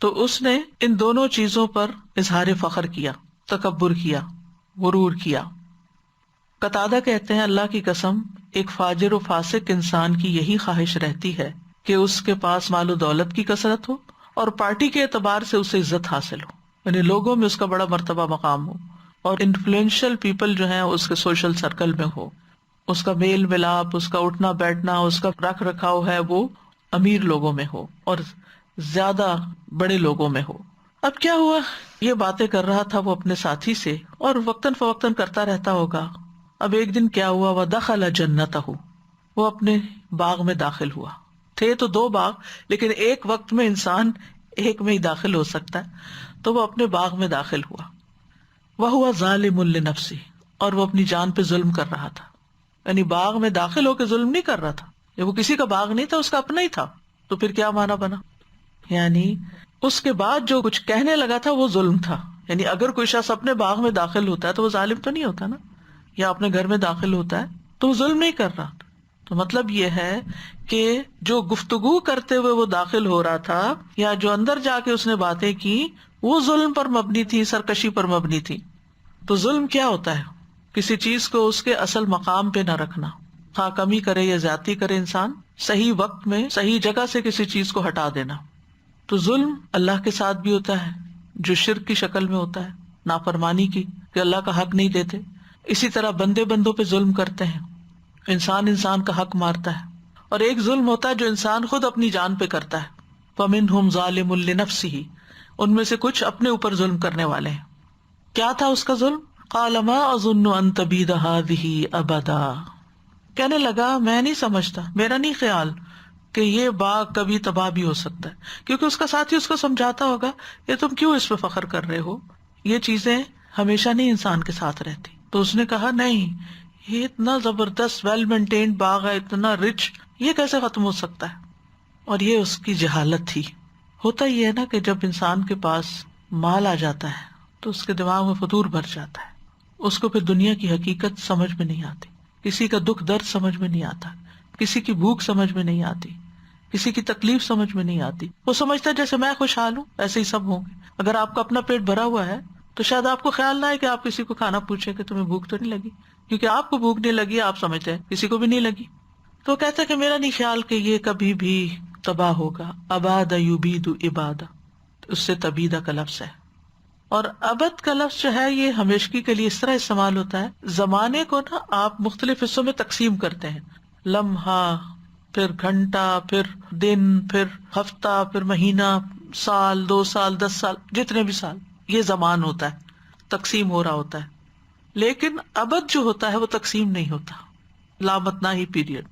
تو اس نے ان دونوں چیزوں پر اظہار فخر کیا، تکبر کیا، غرور کیا. قتادہ کہتے ہیں اللہ کی قسم ایک فاجر و فاسق انسان کی یہی خواہش رہتی ہے کہ اس کے پاس مال و دولت کی کثرت ہو اور پارٹی کے اعتبار سے اسے عزت حاصل ہو، یعنی لوگوں میں اس کا بڑا مرتبہ مقام ہو اور انفلوئنشل پیپل جو ہیں اس کے سوشل سرکل میں ہو، اس کا میل ملاپ، اس کا اٹھنا بیٹھنا، اس کا رکھ رکھاؤ ہے وہ امیر لوگوں میں ہو اور زیادہ بڑے لوگوں میں ہو. اب کیا ہوا، یہ باتیں کر رہا تھا وہ اپنے ساتھی سے اور وقتاً فوقتاً کرتا رہتا ہوگا. اب ایک دن کیا ہوا، وَدَخَلَ جَنَّتَهُ، وہ اپنے باغ میں داخل ہوا. تھے تو دو باغ لیکن ایک وقت میں انسان ایک میں ہی داخل ہو سکتا ہے، تو وہ اپنے باغ میں داخل ہوا. وَهُوَ ظَالِمٌ لِنَفْسِهِ، اور وہ اپنی جان پہ ظلم کر رہا تھا. یعنی باغ میں داخل ہو کے ظلم نہیں کر رہا تھا، یہ وہ کسی کا باغ نہیں تھا، اس کا اپنا ہی تھا. تو پھر کیا معنی بنا، یعنی اس کے بعد جو کچھ کہنے لگا تھا وہ ظلم تھا. یعنی اگر کوئی شخص اپنے باغ میں داخل ہوتا ہے تو وہ ظالم تو نہیں ہوتا نا، یا اپنے گھر میں داخل ہوتا ہے تو وہ ظلم نہیں کر رہا. تو مطلب یہ ہے کہ جو گفتگو کرتے ہوئے وہ داخل ہو رہا تھا یا جو اندر جا کے اس نے باتیں کی وہ ظلم پر مبنی تھی، سرکشی پر مبنی تھی. تو ظلم کیا ہوتا ہے، کسی چیز کو اس کے اصل مقام پہ نہ رکھنا، خواہ کمی کرے یا زیادتی کرے انسان، صحیح وقت میں صحیح جگہ سے کسی چیز کو ہٹا دینا. تو ظلم اللہ کے ساتھ بھی ہوتا ہے جو شرک کی شکل میں ہوتا ہے، نافرمانی کی، کہ اللہ کا حق نہیں دیتے. اسی طرح بندے بندوں پہ ظلم کرتے ہیں، انسان کا حق مارتا ہے. اور ایک ظلم ہوتا ہے جو انسان خود اپنی جان پہ کرتا ہے، فَمِنْهُمْ ظَالِمٌ لِنَفْسِهِ، ان میں سے کچھ اپنے اوپر ظلم کرنے والے ہیں. کیا تھا اس کا ظلم، قَالَ مَا أَظُنُّ أَن تَبِيدَ هَٰذِهِ أَبَدًا، کہنے لگا میں نہیں سمجھتا، میرا نہیں خیال کہ یہ باغ کبھی تباہ بھی ہو سکتا ہے. کیونکہ اس کا ساتھی اس کو سمجھاتا ہوگا یہ تم کیوں اس پہ فخر کر رہے ہو، یہ چیزیں ہمیشہ نہیں انسان کے ساتھ رہتی. تو اس نے کہا نہیں، یہ اتنا زبردست ویل مینٹینڈ باغ ہے، اتنا رچ، یہ کیسے ختم ہو سکتا ہے. اور یہ اس کی جہالت تھی. ہوتا یہ ہے نا کہ جب انسان کے پاس مال آ جاتا ہے تو اس کے دماغ میں فطور بھر جاتا ہے، اس کو پھر دنیا کی حقیقت سمجھ میں نہیں آتی، کسی کا دکھ درد سمجھ میں نہیں آتا، کسی کی بھوک سمجھ میں نہیں آتی، کسی کی تکلیف سمجھ میں نہیں آتی. وہ سمجھتا ہے جیسے میں خوشحال ہوں ایسے ہی سب ہوں گے. اگر آپ کا اپنا پیٹ بھرا ہوا ہے تو شاید آپ کو خیال نہ ہے کہ آپ کسی کو کھانا پوچھیں کہ تمہیں بھوک تو نہیں لگی، کیونکہ آپ کو بھوک نہیں لگی، آپ سمجھتے ہیں کسی کو بھی نہیں لگی. تو کہتا ہے کہ میرا نہیں خیال کہ یہ کبھی بھی تباہ ہوگا. اباد یبید ابادہ، اس سے تبیدہ کا لفظ ہے. اور ابد کا لفظ جو ہے یہ ہمیشگی کے لیے اس طرح استعمال ہوتا ہے، زمانے کو نا آپ مختلف حصوں میں تقسیم کرتے ہیں، لمحہ، پھر گھنٹہ، پھر دن، پھر ہفتہ، پھر مہینہ، سال، 2 سال، 10 سال، جتنے بھی سال، یہ زمان ہوتا ہے، تقسیم ہو رہا ہوتا ہے. لیکن ابد جو ہوتا ہے وہ تقسیم نہیں ہوتا، لامتناہی پیریڈ.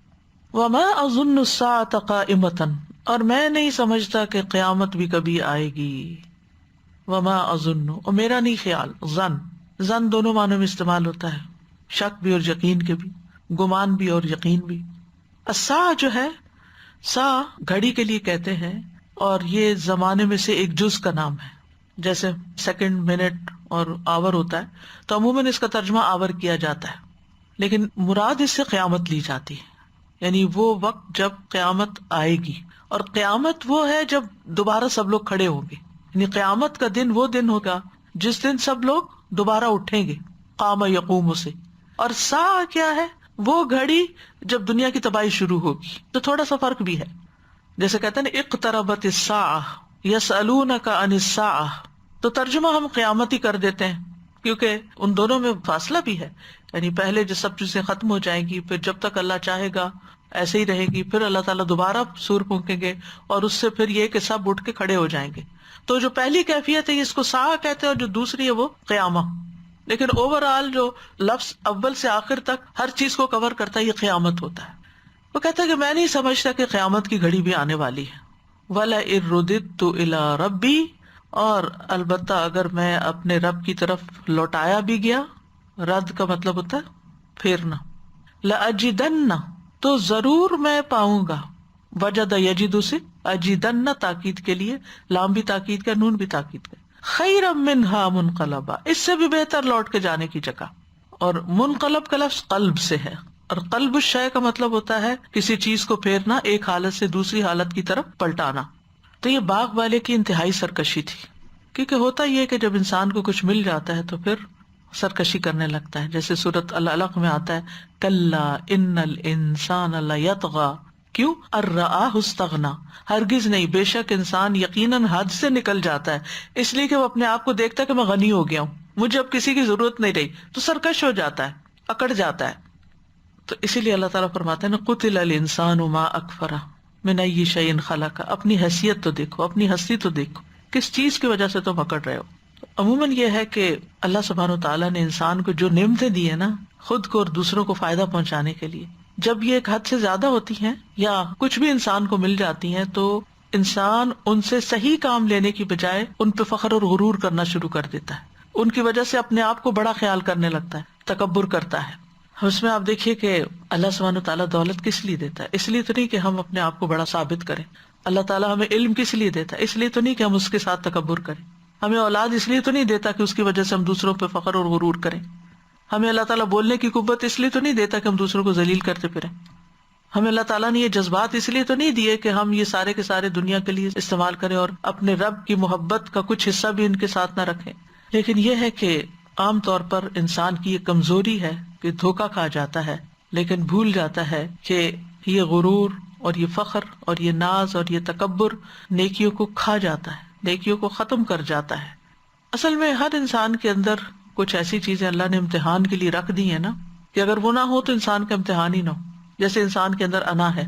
وما اظن الساعة قائمة، اور میں نہیں سمجھتا کہ قیامت بھی کبھی آئے گی. وما اظن، اور میرا نہیں خیال، ظن دونوں معنوں میں استعمال ہوتا ہے، شک بھی اور یقین کے بھی، گمان بھی اور یقین بھی. الساعہ جو ہے، سا گھڑی کے لیے کہتے ہیں اور یہ زمانے میں سے ایک جز کا نام ہے، جیسے سیکنڈ، منٹ اور آور ہوتا ہے تو عموماً اس کا ترجمہ آور کیا جاتا ہے، لیکن مراد اس سے قیامت لی جاتی ہے، یعنی وہ وقت جب قیامت آئے گی. اور قیامت وہ ہے جب دوبارہ سب لوگ کھڑے ہوں گے، یعنی قیامت کا دن وہ دن ہوگا جس دن سب لوگ دوبارہ اٹھیں گے، قام یقوم سے. اور ساعہ کیا ہے، وہ گھڑی جب دنیا کی تباہی شروع ہوگی. تو تھوڑا سا فرق بھی ہے، جیسے کہتے ہیں نا اقتربت الساعہ یسألونک عن الساعہ، تو ترجمہ ہم قیامت ہی کر دیتے ہیں کیونکہ ان دونوں میں فاصلہ بھی ہے. یعنی پہلے جو سب چیزیں ختم ہو جائیں گی، پھر جب تک اللہ چاہے گا ایسے ہی رہے گی، پھر اللہ تعالیٰ دوبارہ سور پھونکیں گے اور اس سے پھر یہ کہ سب اٹھ کے کھڑے ہو جائیں گے. تو جو پہلی کیفیت ہے اس کو ساعہ کہتے ہیں اور جو دوسری ہے وہ قیامہ. لیکن اوور آل جو لفظ اول سے آخر تک ہر چیز کو کور کرتا ہے یہ قیامت ہوتا ہے. وہ کہتا ہے کہ میں نہیں سمجھتا کہ قیامت کی گھڑی بھی آنے والی ہے. وَلَئِن رُدِدتُّ إِلَىٰ رَبِّي، اور البتہ اگر میں اپنے رب کی طرف لوٹایا بھی گیا، رد کا مطلب ہوتا ہے پھیرنا، لَأَجِدَنَّ، تو ضرور میں پاؤں گا. وجد یجد سے اجیدن تاکید کے لیے، لام بھی تاکید کا، نون بھی تاکید کا. خیرا منہا منقلبا، اس سے بھی بہتر لوٹ کے جانے کی جگہ. اور منقلب کا لفظ قلب سے ہے، اور قلب الشیء کا مطلب ہوتا ہے کسی چیز کو پھیرنا، ایک حالت سے دوسری حالت کی طرف پلٹانا. تو یہ باغ والے کی انتہائی سرکشی تھی، کیونکہ ہوتا یہ کہ جب انسان کو کچھ مل جاتا ہے تو پھر سرکشی کرنے لگتا ہے. جیسے سورۃ العلق میں آتا ہے کلا ان الانسان لیطغی، کیوں؟ ان رآہ استغنی، ہرگز نہیں، بے شک انسان یقیناً حد سے نکل جاتا ہے، اس لیے کہ وہ اپنے آپ کو دیکھتا ہے کہ میں غنی ہو گیا ہوں، مجھے اب کسی کی ضرورت نہیں رہی، تو سرکش ہو جاتا ہے، اکڑ جاتا ہے. تو اسی لیے اللہ تعالیٰ فرماتے ہیں نا قتل الانسان ما اکفرہ من ای شیء خلق. اپنی حیثیت تو دیکھو، اپنی ہستی تو دیکھو، کس چیز کی وجہ سے تم اکڑ رہے ہو. عموماً یہ ہے کہ اللہ سبحانہ وتعالیٰ نے انسان کو جو نعمتیں دی ہیں نا، خود کو اور دوسروں کو فائدہ پہنچانے کے لیے، جب یہ ایک حد سے زیادہ ہوتی ہیں یا کچھ بھی انسان کو مل جاتی ہیں تو انسان ان سے صحیح کام لینے کی بجائے ان پہ فخر اور غرور کرنا شروع کر دیتا ہے. ان کی وجہ سے اپنے آپ کو بڑا خیال کرنے لگتا ہے، تکبر کرتا ہے. اس میں آپ دیکھیے کہ اللہ سبحانہ تعالیٰ دولت کس لیے دیتا ہے؟ اس لیے تو نہیں کہ ہم اپنے آپ کو بڑا ثابت کریں. اللہ تعالیٰ ہمیں علم کس لیے دیتا ہے؟ اس لیے تو نہیں کہ ہم اس کے ساتھ تکبر کریں. ہمیں اولاد اس لیے تو نہیں دیتا کہ اس کی وجہ سے ہم دوسروں پہ فخر اور غرور کریں. ہمیں اللہ تعالیٰ بولنے کی قوت اس لیے تو نہیں دیتا کہ ہم دوسروں کو ذلیل کرتے پھریں. ہمیں اللہ تعالیٰ نے یہ جذبات اس لیے تو نہیں دیے کہ ہم یہ سارے کے سارے دنیا کے لیے استعمال کریں اور اپنے رب کی محبت کا کچھ حصہ بھی ان کے ساتھ نہ رکھیں. لیکن یہ ہے کہ عام طور پر انسان کی یہ کمزوری ہے کہ دھوکا کھا جاتا ہے، لیکن بھول جاتا ہے کہ یہ غرور اور یہ فخر اور یہ ناز اور یہ تکبر نیکیوں کو کھا جاتا ہے، نیکیوں کو ختم کر جاتا ہے. اصل میں ہر انسان کے اندر کچھ ایسی چیزیں اللہ نے امتحان کے لیے رکھ دی ہیں نا، کہ اگر وہ نہ ہو تو انسان کا امتحان ہی نہ ہو. جیسے انسان کے اندر انا ہے،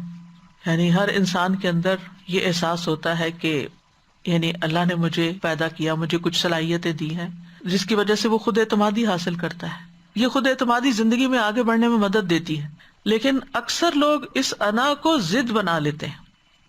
یعنی ہر انسان کے اندر یہ احساس ہوتا ہے کہ یعنی اللہ نے مجھے پیدا کیا، مجھے کچھ صلاحیتیں دی ہیں جس کی وجہ سے وہ خود اعتمادی حاصل کرتا ہے. یہ خود اعتمادی زندگی میں آگے بڑھنے میں مدد دیتی ہے. لیکن اکثر لوگ اس انا کو ضد بنا لیتے ہیں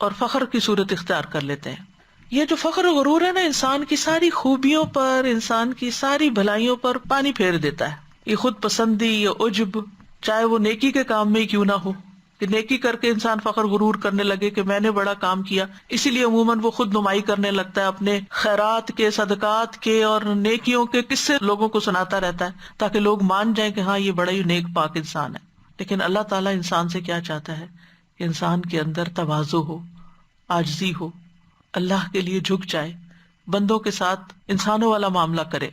اور فخر کی صورت اختیار کر لیتے ہیں. یہ جو فخر و غرور ہے نا، انسان کی ساری خوبیوں پر، انسان کی ساری بھلائیوں پر پانی پھیر دیتا ہے. یہ خود پسندی یا عجب، چاہے وہ نیکی کے کام میں ہی کیوں نہ ہو، کہ نیکی کر کے انسان فخر غرور کرنے لگے کہ میں نے بڑا کام کیا. اسی لیے عموماً وہ خود نمائی کرنے لگتا ہے، اپنے خیرات کے، صدقات کے اور نیکیوں کے قصے لوگوں کو سناتا رہتا ہے تاکہ لوگ مان جائیں کہ ہاں یہ بڑا ہی نیک پاک انسان ہے. لیکن اللہ تعالیٰ انسان سے کیا چاہتا ہے کہ انسان کے اندر تواضع ہو، عاجزی ہو، اللہ کے لیے جھک جائے، بندوں کے ساتھ انسانوں والا معاملہ کرے.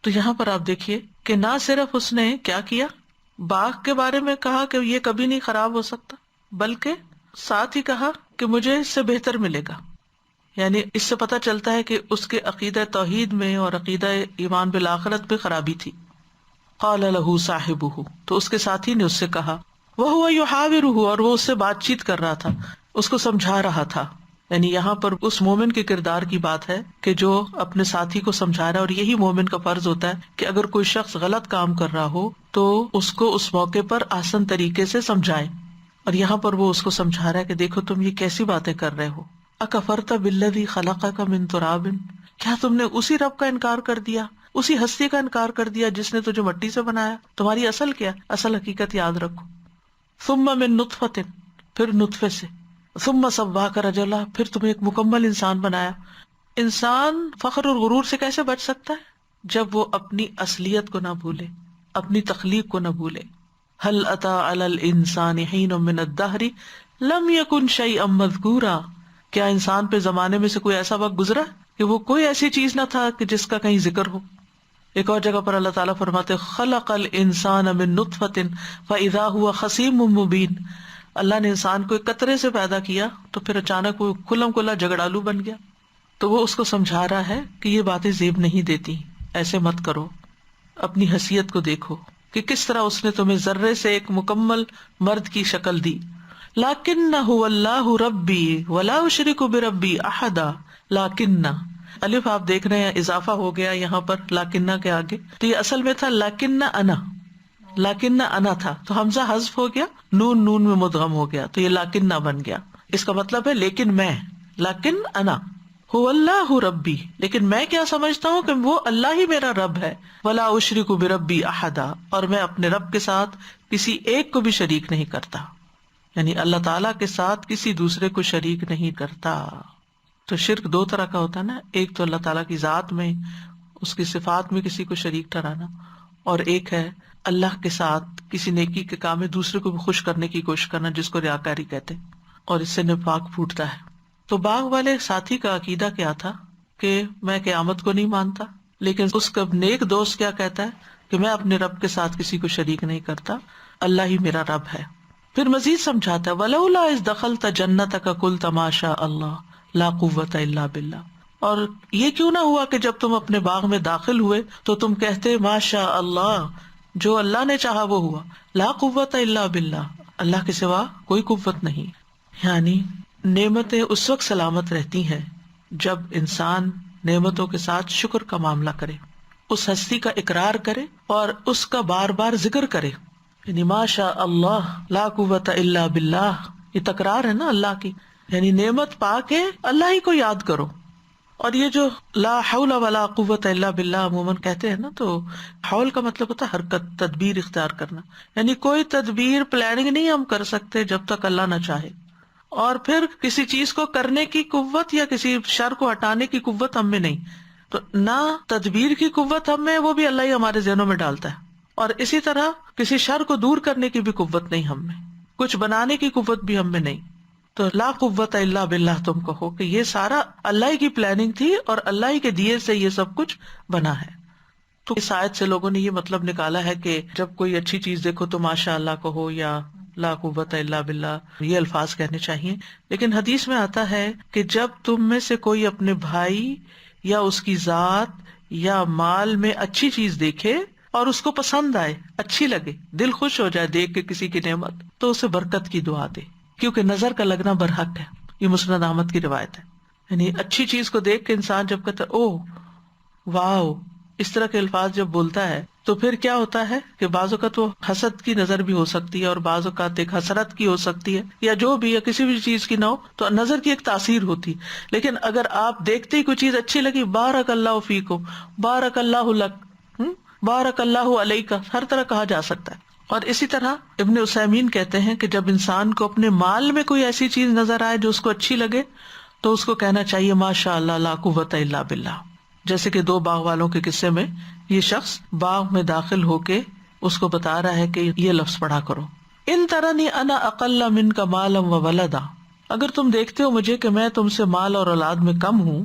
تو یہاں پر آپ دیکھیے کہ نہ صرف اس نے کیا کیا، باغ کے بارے میں کہا کہ یہ کبھی نہیں خراب ہو سکتا، بلکہ ساتھ ہی کہا کہ مجھے اس سے بہتر ملے گا. یعنی اس سے پتہ چلتا ہے کہ اس کے عقیدہ توحید میں اور عقیدہ ایمان بالآخرت پہ خرابی تھی. قال له صاحبہ، تو اس کے ساتھی نے اس سے کہا، وہو یحاورہ، اور وہ اس سے بات چیت کر رہا تھا، اس کو سمجھا رہا تھا. یعنی یہاں پر اس مومن کے کردار کی بات ہے کہ جو اپنے ساتھی کو سمجھا رہا ہے، اور یہی مومن کا فرض ہوتا ہے کہ اگر کوئی شخص غلط کام کر رہا ہو تو اس کو اس موقع پر آسان طریقے سے سمجھائے. اور یہاں پر وہ اس کو سمجھا رہا ہے کہ دیکھو تم یہ کیسی باتیں کر رہے ہو. اکفرت بالذی خلقک من تراب، کیا تم نے اسی رب کا انکار کر دیا، اسی ہستی کا انکار کر دیا جس نے تجھے مٹی سے بنایا. تمہاری اصل کیا؟ اصل حقیقت یاد رکھو. ثم من نطفۃ، پھر نطفے سے، ثم سواک رجلا، پھر تمہیں ایک مکمل انسان بنایا. انسان فخر اور غرور سے کیسے بچ سکتا ہے؟ جب وہ اپنی اصلیت کو نہ بھولے، اپنی تخلیق کو نہ بھولے. هل اتى على الانسان حين من الدهر لم يكن شيئا مذكورا، کیا انسان پہ زمانے میں سے کوئی ایسا وقت گزرا کہ وہ کوئی ایسی چیز نہ تھا کہ جس کا کہیں ذکر ہو. ایک اور جگہ پر اللہ تعالیٰ فرماتے خلق الانسان من نطفۃ فاذا هو خصیم مبین، اللہ نے انسان کو ایک قطرے سے پیدا کیا تو پھر اچانک وہ کھلم کھلا جھگڑالو بن گیا. تو وہ اس کو سمجھا رہا ہے کہ یہ باتیں زیب نہیں دیتی، ایسے مت کرو، اپنی حیثیت کو دیکھو کہ کس طرح اس نے تمہیں ذرے سے ایک مکمل مرد کی شکل دی. لکنہ اللہ ربی ولا اشرک بربی احدا، لکنہ، الف آپ دیکھ رہے ہیں اضافہ ہو گیا یہاں پر لکنہ کے آگے، تو یہ اصل میں تھا لکنہ انا، لکنہ انا تھا تو حمزہ حذف ہو گیا، نون نون میں مدغم ہو گیا تو یہ لکنہ بن گیا. اس کا مطلب ہے لیکن میں، لکن انا هو اللہ ربی، لیکن میں کیا سمجھتا ہوں کہ وہ اللہ ہی میرا رب ہے. ولا اشرک بربی احدا، اور میں اپنے رب کے ساتھ کسی ایک کو بھی شریک نہیں کرتا. یعنی اللہ تعالیٰ کے ساتھ کسی دوسرے کو شریک نہیں کرتا. تو شرک دو طرح کا ہوتا ہے نا، ایک تو اللہ تعالیٰ کی ذات میں، اس کی صفات میں کسی کو شریک ٹھہرانا، اور ایک ہے اللہ کے ساتھ کسی نیکی کے کام میں دوسرے کو بھی خوش کرنے کی کوشش کرنا، جس کو ریاکاری کہتے ہیں، اور اس سے نفاق پھوٹتا ہے. تو باغ والے ساتھی کا عقیدہ کیا تھا کہ میں قیامت کو نہیں مانتا، لیکن اس کا نیک دوست کیا کہتا ہے کہ میں اپنے رب کے ساتھ کسی کو شریک نہیں کرتا، اللہ ہی میرا رب ہے. پھر مزید سمجھاتا ہے وَلَوْلَا إِذْ دَخَلْتَ جَنَّتَكَ قُلْتَ مَا شَاءَ اللَّهُ لَا قُوَّةَ إِلَّا بِاللَّهِ. اور یہ کیوں نہ ہوا کہ جب تم اپنے باغ میں داخل ہوئے تو تم کہتے ما شاء اللہ، جو اللہ نے چاہا وہ ہوا، لا قوت الا باللہ، اللہ کے سوا کوئی قوت نہیں. یعنی نعمتیں اس وقت سلامت رہتی ہیں جب انسان نعمتوں کے ساتھ شکر کا معاملہ کرے، اس ہستی کا اقرار کرے اور اس کا بار بار ذکر کرے. یعنی ما شاء اللہ لا قوت الا باللہ، یہ تکرار ہے نا اللہ کی، یعنی نعمت پا کے اللہ ہی کو یاد کرو. اور یہ جو لا حول ولا قوت الا باللہ عموماً کہتے ہیں نا، تو حول کا مطلب ہوتا ہے حرکت، تدبیر اختیار کرنا، یعنی کوئی تدبیر پلاننگ نہیں ہم کر سکتے جب تک اللہ نہ چاہے. اور پھر کسی چیز کو کرنے کی قوت یا کسی شر کو ہٹانے کی قوت ہم میں نہیں، تو نہ تدبیر کی قوت ہم میں، وہ بھی اللہ ہی ہمارے ذہنوں میں ڈالتا ہے. اور اسی طرح کسی شر کو دور کرنے کی بھی قوت نہیں ہم میں، کچھ بنانے کی قوت بھی ہم میں نہیں. تو لا قوت الا باللہ تم کہو کہ یہ سارا اللہ کی پلاننگ تھی اور اللہ کے دیے سے یہ سب کچھ بنا ہے. تو اس آیت سے لوگوں نے یہ مطلب نکالا ہے کہ جب کوئی اچھی چیز دیکھو تو ماشاء اللہ کہو یا لا قوت الا باللہ، یہ الفاظ کہنے چاہیے. لیکن حدیث میں آتا ہے کہ جب تم میں سے کوئی اپنے بھائی یا اس کی ذات یا مال میں اچھی چیز دیکھے اور اس کو پسند آئے، اچھی لگے، دل خوش ہو جائے دیکھ کے کسی کی نعمت، تو اسے برکت کی دعا دے، کیونکہ نظر کا لگنا برحق ہے. یہ مسند احمد کی روایت ہے. یعنی اچھی چیز کو دیکھ کے انسان جب کہتا ہے اوہ واو، اس طرح کے الفاظ جب بولتا ہے تو پھر کیا ہوتا ہے کہ بعض اوقات وہ حسد کی نظر بھی ہو سکتی ہے، اور بعض اوقات ایک حسرت کی ہو سکتی ہے، یا جو بھی، یا کسی بھی چیز کی نہ ہو تو نظر کی ایک تاثیر ہوتی. لیکن اگر آپ دیکھتے ہی کوئی چیز اچھی لگی، بارک اللہ فیکم، بارک اللہ لک، بارک اللہ علیک، ہر طرح کہا جا سکتا ہے. اور اسی طرح ابن عثیمین کہتے ہیں کہ جب انسان کو اپنے مال میں کوئی ایسی چیز نظر آئے جو اس کو اچھی لگے تو اس کو کہنا چاہیے ماشاء اللہ لا قوت الا باللہ. جیسے کہ دو باغ والوں کے قصے میں یہ شخص باغ میں داخل ہو کے اس کو بتا رہا ہے کہ یہ لفظ پڑھا کرو، ان ترنی انا اقل منک مالا و ولدا، اگر تم دیکھتے ہو مجھے کہ میں تم سے مال اور اولاد میں کم ہوں،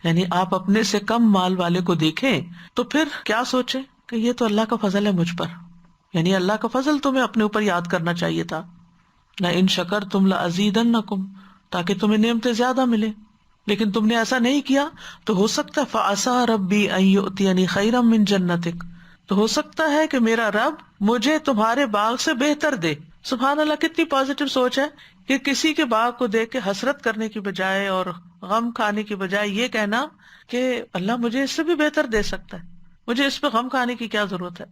یعنی آپ اپنے سے کم مال والے کو دیکھیں تو پھر کیا سوچیں کہ یہ تو اللہ کا فضل ہے مجھ پر، یعنی اللہ کا فضل تمہیں اپنے اوپر یاد کرنا چاہیے تھا. نہ ان شکر تم لازیدنکم، تاکہ تمہیں نعمتیں زیادہ ملے، لیکن تم نے ایسا نہیں کیا تو ہو سکتا ہے فعسیٰ ربی ان یؤتینی خیرا من جنتک، تو ہو سکتا ہے کہ میرا رب مجھے تمہارے باغ سے بہتر دے. سبحان اللہ، کتنی پازیٹیو سوچ ہے کہ کسی کے باغ کو دیکھ کے حسرت کرنے کی بجائے اور غم کھانے کی بجائے یہ کہنا کہ اللہ مجھے اس سے بھی بہتر دے سکتا ہے، مجھے اس پہ غم کھانے کی کیا ضرورت ہے.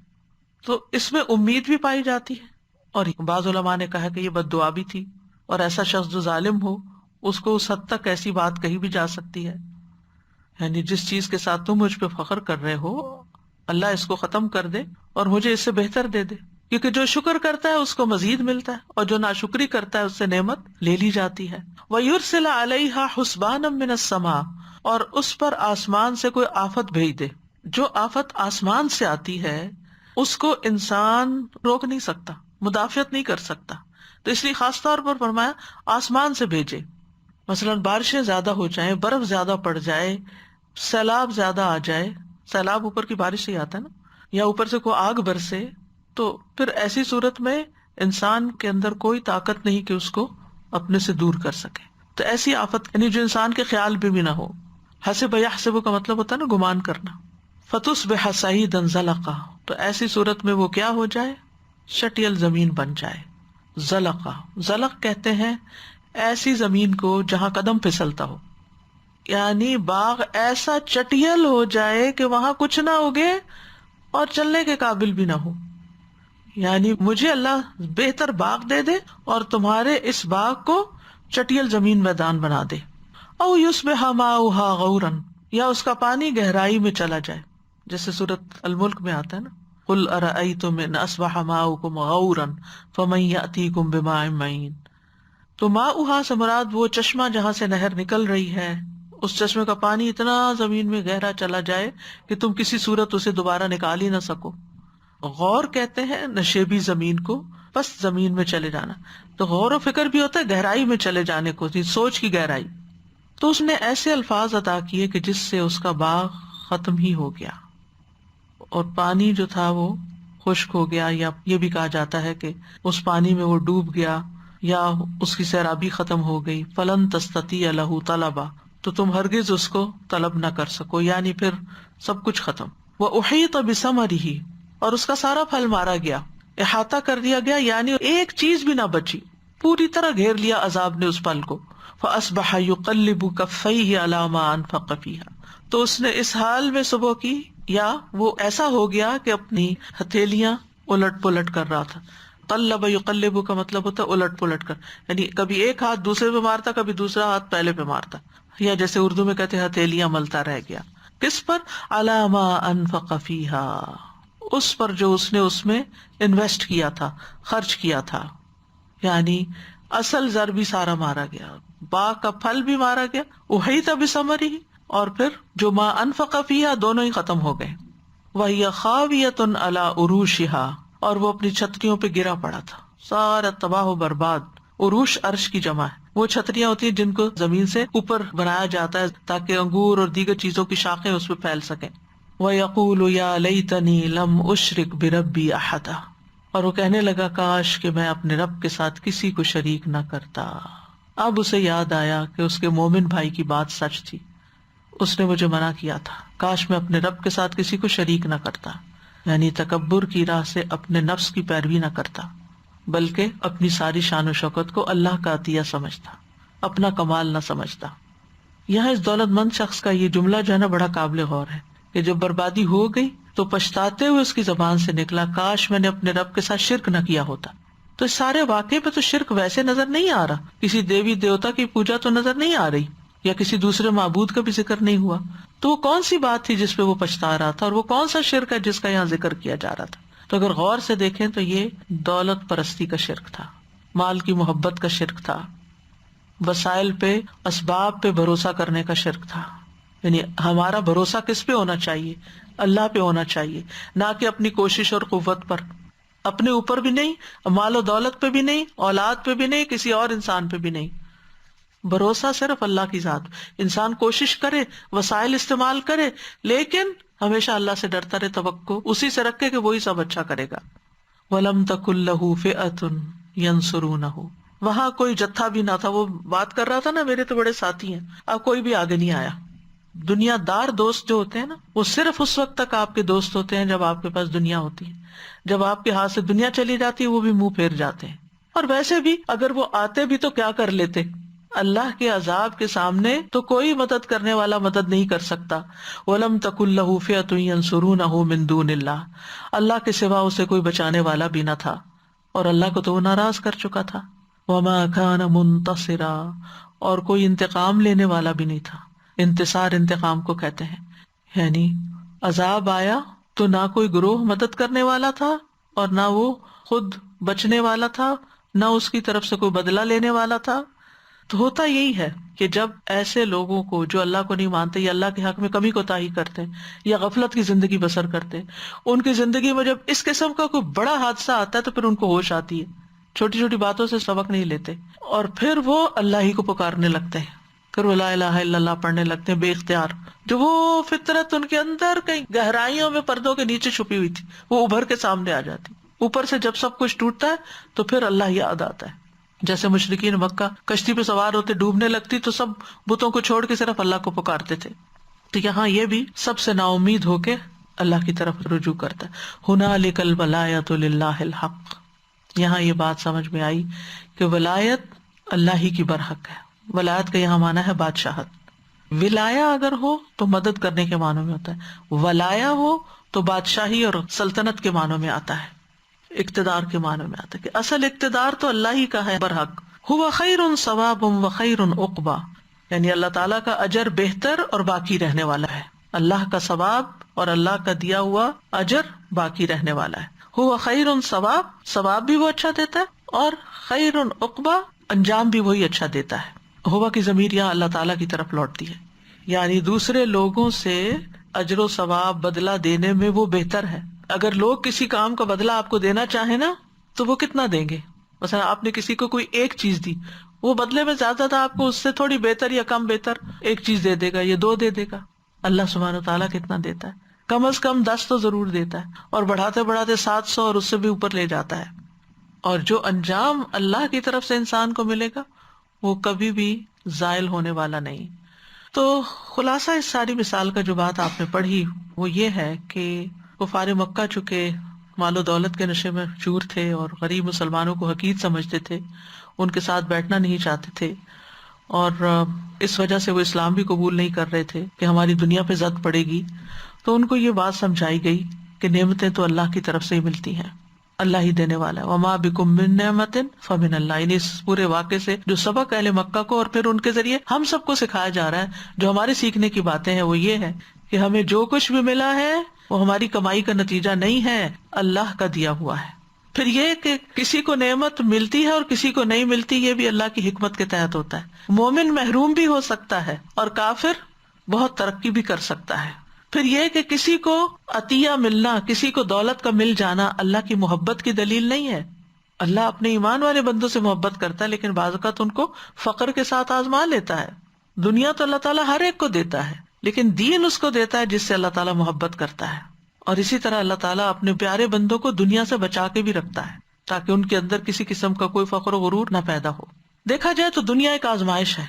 تو اس میں امید بھی پائی جاتی ہے. اور بعض علماء نے کہا کہ یہ بد دعا بھی تھی، اور ایسا شخص جو ظالم ہو اس کو اس حد تک ایسی بات کہی بھی جا سکتی ہے، یعنی جس چیز کے ساتھ تم مجھ پہ فخر کر رہے ہو اللہ اس کو ختم کر دے اور مجھے اس سے بہتر دے دے. کیونکہ جو شکر کرتا ہے اس کو مزید ملتا ہے، اور جو ناشکری کرتا ہے اس سے نعمت لے لی جاتی ہے. وَيُرْسِلَ عَلَيْهَا حُسْبَانًا مِّنَ السَّمَاءِ، اور اس پر آسمان سے کوئی آفت بھیج دے. جو آفت آسمان سے آتی ہے اس کو انسان روک نہیں سکتا، مدافعت نہیں کر سکتا، تو اس لیے خاص طور پر فرمایا آسمان سے بھیجے. مثلاً بارشیں زیادہ ہو جائیں، برف زیادہ پڑ جائے، سیلاب زیادہ آ جائے، سیلاب اوپر کی بارش سے ہی آتا ہے نا، یا اوپر سے کوئی آگ برسے، تو پھر ایسی صورت میں انسان کے اندر کوئی طاقت نہیں کہ اس کو اپنے سے دور کر سکے. تو ایسی آفت یعنی جو انسان کے خیال بھی نہ ہو. حسب یحسب کا مطلب ہوتا ہے نا گمان کرنا. فتصبح صعیدا زلقا، تو ایسی صورت میں وہ کیا ہو جائے، شٹیل زمین بن جائے. زلقا، زلق کہتے ہیں ایسی زمین کو جہاں قدم پھسلتا ہو، یعنی باغ ایسا چٹیل ہو جائے کہ وہاں کچھ نہ اگے اور چلنے کے قابل بھی نہ ہو. یعنی مجھے اللہ بہتر باغ دے دے اور تمہارے اس باغ کو چٹیل زمین میدان بنا دے. او یصبح ماؤہا غورا، یا اس کا پانی گہرائی میں چلا جائے، جیسے سورۃ الملک میں آتا ہے نا، قل ارأیتم ان اصبح ماؤکم غورا فمن یأتیکم بماء معین. تو ماؤہا سے مراد وہ چشمہ جہاں سے نہر نکل رہی ہے، اس چشمے کا پانی اتنا زمین میں گہرا چلا جائے کہ تم کسی صورت اسے دوبارہ نکال ہی نہ سکو. غور کہتے ہیں نشیبی زمین کو، بس زمین میں چلے جانا. تو غور و فکر بھی ہوتا ہے گہرائی میں چلے جانے کو، سوچ کی گہرائی. تو اس نے ایسے الفاظ عطا کیے کہ جس سے اس کا باغ ختم ہی ہو گیا، اور پانی جو تھا وہ خشک ہو گیا، یا یہ بھی کہا جاتا ہے کہ اس پانی میں وہ ڈوب گیا یا اس کی سیرابی ختم ہو گئی. فلن تستطیع لہ طلبا، تو تم ہرگز اس کو طلب نہ کر سکو، یعنی پھر سب کچھ ختم. وَأُحِيطَ بِثَمَرِهِ، اور اس کا سارا پھل مارا گیا، احاطہ کر دیا گیا، یعنی ایک چیز بھی نہ بچی، پوری طرح گھیر لیا عذاب نے اس پھل کو. فَأَصْبَحَ يُقَلِّبُ كَفَّيْهِ عَلَى مَا أَنفَقَ فِيهَا، تو اس نے اس حال میں صبح کی، یا وہ ایسا ہو گیا کہ اپنی ہتھیلیاں الٹ پلٹ کر رہا تھا. قلب یقلب کا مطلب ہوتا ہے الٹ پلٹ کر، یعنی کبھی ایک ہاتھ دوسرے پہ مارتا، کبھی دوسرا ہاتھ پہلے پہ مارتا، یا جیسے اردو میں کہتے ہیں ہتھیلیاں ملتا رہ گیا. کس پر؟ علی ما انفق فیہا، اس پر جو اس نے اس میں انویسٹ کیا تھا، خرچ کیا تھا. یعنی اصل زر بھی سارا مارا گیا، باغ کا پھل بھی مارا گیا، احیط بثمرہ، اور پھر جو ما انفق فیہا دونوں ہی ختم ہو گئے. وہی خاویۃ علی عروشہا، اور وہ اپنی چھتریوں پہ گرا پڑا تھا، سارا تباہ و برباد. عروش عرش کی جمع ہے، وہ چھتریاں ہوتی ہیں جن کو زمین سے اوپر بنایا جاتا ہے تاکہ انگور اور دیگر چیزوں کی شاخیں اس پہ پھیل سکیں. وَيَقُولُ يَا لَيْتَنِي لَمْ أُشْرِكْ بِرَبِّي أَحَدًا، اور وہ کہنے لگا کاش کہ میں اپنے رب کے ساتھ کسی کو شریک نہ کرتا. اب اسے یاد آیا کہ اس کے مومن بھائی کی بات سچ تھی، اس نے مجھے منع کیا تھا، کاش میں اپنے رب کے ساتھ کسی کو شریک نہ کرتا. یعنی تکبر کی راہ سے اپنے نفس کی پیروی نہ کرتا، بلکہ اپنی ساری شان و شوکت کو اللہ کا عطیہ سمجھتا، اپنا کمال نہ سمجھتا. یہاں اس دولت مند شخص کا یہ جملہ جو ہے نا بڑا قابل غور ہے کہ جب بربادی ہو گئی تو پچھتاتے ہوئے اس کی زبان سے نکلا کاش میں نے اپنے رب کے ساتھ شرک نہ کیا ہوتا. تو اس سارے واقعے پہ تو شرک ویسے نظر نہیں آ رہا، کسی دیوی دیوتا کی پوجا تو نظر نہیں آ رہی، یا کسی دوسرے معبود کا بھی ذکر نہیں ہوا. تو وہ کون سی بات تھی جس پہ وہ پچھتا رہا تھا، اور وہ کون سا شرک ہے جس کا یہاں ذکر کیا جا رہا تھا؟ تو اگر غور سے دیکھیں تو یہ دولت پرستی کا شرک تھا، مال کی محبت کا شرک تھا، وسائل پہ، اسباب پہ بھروسہ کرنے کا شرک تھا. یعنی ہمارا بھروسہ کس پہ ہونا چاہیے؟ اللہ پہ ہونا چاہیے، نہ کہ اپنی کوشش اور قوت پر. اپنے اوپر بھی نہیں، مال و دولت پہ بھی نہیں، اولاد پہ بھی نہیں، کسی اور انسان پہ بھی نہیں. بھروسہ صرف اللہ کی ذات. انسان کوشش کرے، وسائل استعمال کرے، لیکن ہمیشہ اللہ سے ڈرتا رہے، توقع اسی سے رکھے کہ وہی سب اچھا کرے گا. وَلَمْ تَكُنْ لَهُ فِئَةٌ يَنْصُرُونَهُ، وہاں کوئی جتھا بھی نہ تھا. وہ بات کر رہا تھا نا میرے تو بڑے ساتھی ہیں، اب کوئی بھی آگے نہیں آیا. دنیا دار دوست جو ہوتے ہیں نا، وہ صرف اس وقت تک آپ کے دوست ہوتے ہیں جب آپ کے پاس دنیا ہوتی ہے. جب آپ کے ہاتھ سے دنیا چلی جاتی ہے وہ بھی منہ پھیر جاتے ہیں. اور ویسے بھی اگر وہ آتے بھی تو کیا کر لیتے؟ اللہ کے عذاب کے سامنے تو کوئی مدد کرنے والا مدد نہیں کر سکتا. وَلَمْ تَكُنْ لَهُ فِئَةٌ يَنْصُرُونَهُ مِن دُونِ اللَّهِ، اللہ کے سوا اسے کوئی بچانے والا بھی نہ تھا، اور اللہ کو تو وہ ناراض کر چکا تھا. وَمَا كَانَ مُنتَصِرًا، اور کوئی انتقام لینے والا بھی نہیں تھا. انتصار انتقام کو کہتے ہیں. یعنی عذاب آیا تو نہ کوئی گروہ مدد کرنے والا تھا، اور نہ وہ خود بچنے والا تھا، نہ اس کی طرف سے کوئی بدلہ لینے والا تھا. تو ہوتا یہی ہے کہ جب ایسے لوگوں کو جو اللہ کو نہیں مانتے، یا اللہ کے حق میں کمی کوتاہی کرتے ہیں، یا غفلت کی زندگی بسر کرتے ہیں، ان کی زندگی میں جب اس قسم کا کوئی بڑا حادثہ آتا ہے تو پھر ان کو ہوش آتی ہے. چھوٹی چھوٹی باتوں سے سبق نہیں لیتے، اور پھر وہ اللہ ہی کو پکارنے لگتے ہیں، پھر وہ لا الہ الا اللہ پڑھنے لگتے ہیں بے اختیار. جو وہ فطرت ان کے اندر کہیں گہرائیوں میں پردوں کے نیچے چھپی ہوئی تھی، وہ ابھر کے سامنے آ جاتی. اوپر سے جب سب کچھ ٹوٹتا ہے تو پھر اللہ یاد آتا ہے. جیسے مشرکین مکہ کشتی پہ سوار ہوتے، ڈوبنے لگتی تو سب بتوں کو چھوڑ کے صرف اللہ کو پکارتے تھے. تو یہاں یہ بھی سب سے نا امید ہو کے اللہ کی طرف رجوع کرتا ہے. ہنالک الولایۃ للہ الحق، یہاں یہ بات سمجھ میں آئی کہ ولایت اللہ ہی کی برحق ہے. ولایت کا یہاں معنی ہے بادشاہت. ولایا اگر ہو تو مدد کرنے کے معنوں میں ہوتا ہے، ولایا ہو تو بادشاہی اور سلطنت کے معنوں میں آتا ہے، اقتدار کے معنوں میں آتا ہے کہ اصل اقتدار تو اللہ ہی کا ہے برحق. ہوا خیر ثواب و خیر عقبا، یعنی اللہ تعالیٰ کا اجر بہتر اور باقی رہنے والا ہے. اللہ کا ثواب اور اللہ کا دیا ہوا اجر باقی رہنے والا ہے. ہوا خیر ثواب، ثواب بھی وہ اچھا دیتا ہے، اور خیر عقبا، انجام بھی وہی اچھا دیتا ہے. ہوا کی ضمیر یہاں اللہ تعالیٰ کی طرف لوٹتی ہے، یعنی دوسرے لوگوں سے اجر و ثواب بدلہ دینے میں وہ بہتر ہے. اگر لوگ کسی کام کا بدلہ آپ کو دینا چاہیں نا تو وہ کتنا دیں گے؟ مثلا آپ نے کسی کو کوئی ایک چیز دی، وہ بدلے میں زیادہ تھا، آپ کو اس سے تھوڑی بہتر یا کم بہتر ایک چیز دے دے گا یا 2 دے دے گا. اللہ سبحانہ تعالیٰ کتنا دیتا ہے، کم از کم 10 تو ضرور دیتا ہے، اور بڑھاتے بڑھاتے 700 اور اس سے بھی اوپر لے جاتا ہے. اور جو انجام اللہ کی طرف سے انسان کو ملے گا وہ کبھی بھی زائل ہونے والا نہیں. تو خلاصہ اس ساری مثال کا جو بات آپ نے پڑھی وہ یہ ہے کہ کفار مکہ چونکہ مال و دولت کے نشے میں چور تھے اور غریب مسلمانوں کو حقیر سمجھتے تھے، ان کے ساتھ بیٹھنا نہیں چاہتے تھے، اور اس وجہ سے وہ اسلام بھی قبول نہیں کر رہے تھے کہ ہماری دنیا پہ زد پڑے گی. تو ان کو یہ بات سمجھائی گئی کہ نعمتیں تو اللہ کی طرف سے ہی ملتی ہیں، اللہ ہی دینے والا ہے. وما بکم من نعمت فمن اللہ. یعنی اس پورے واقعے سے جو سبق اہل مکہ کو اور پھر ان کے ذریعے ہم سب کو سکھایا جا رہا ہے، جو ہمارے سیکھنے کی باتیں ہیں، وہ یہ ہے کہ ہمیں جو کچھ بھی ملا ہے وہ ہماری کمائی کا نتیجہ نہیں ہے، اللہ کا دیا ہوا ہے. پھر یہ کہ کسی کو نعمت ملتی ہے اور کسی کو نہیں ملتی، یہ بھی اللہ کی حکمت کے تحت ہوتا ہے. مومن محروم بھی ہو سکتا ہے اور کافر بہت ترقی بھی کر سکتا ہے. پھر یہ کہ کسی کو عطیہ ملنا، کسی کو دولت کا مل جانا اللہ کی محبت کی دلیل نہیں ہے. اللہ اپنے ایمان والے بندوں سے محبت کرتا ہے، لیکن بعض اوقات ان کو فقر کے ساتھ آزما لیتا ہے. دنیا تو اللہ تعالیٰ ہر ایک کو دیتا ہے، لیکن دین اس کو دیتا ہے جس سے اللہ تعالیٰ محبت کرتا ہے. اور اسی طرح اللہ تعالیٰ اپنے پیارے بندوں کو دنیا سے بچا کے بھی رکھتا ہے تاکہ ان کے اندر کسی قسم کا کوئی فخر و غرور نہ پیدا ہو. دیکھا جائے تو دنیا ایک آزمائش ہے.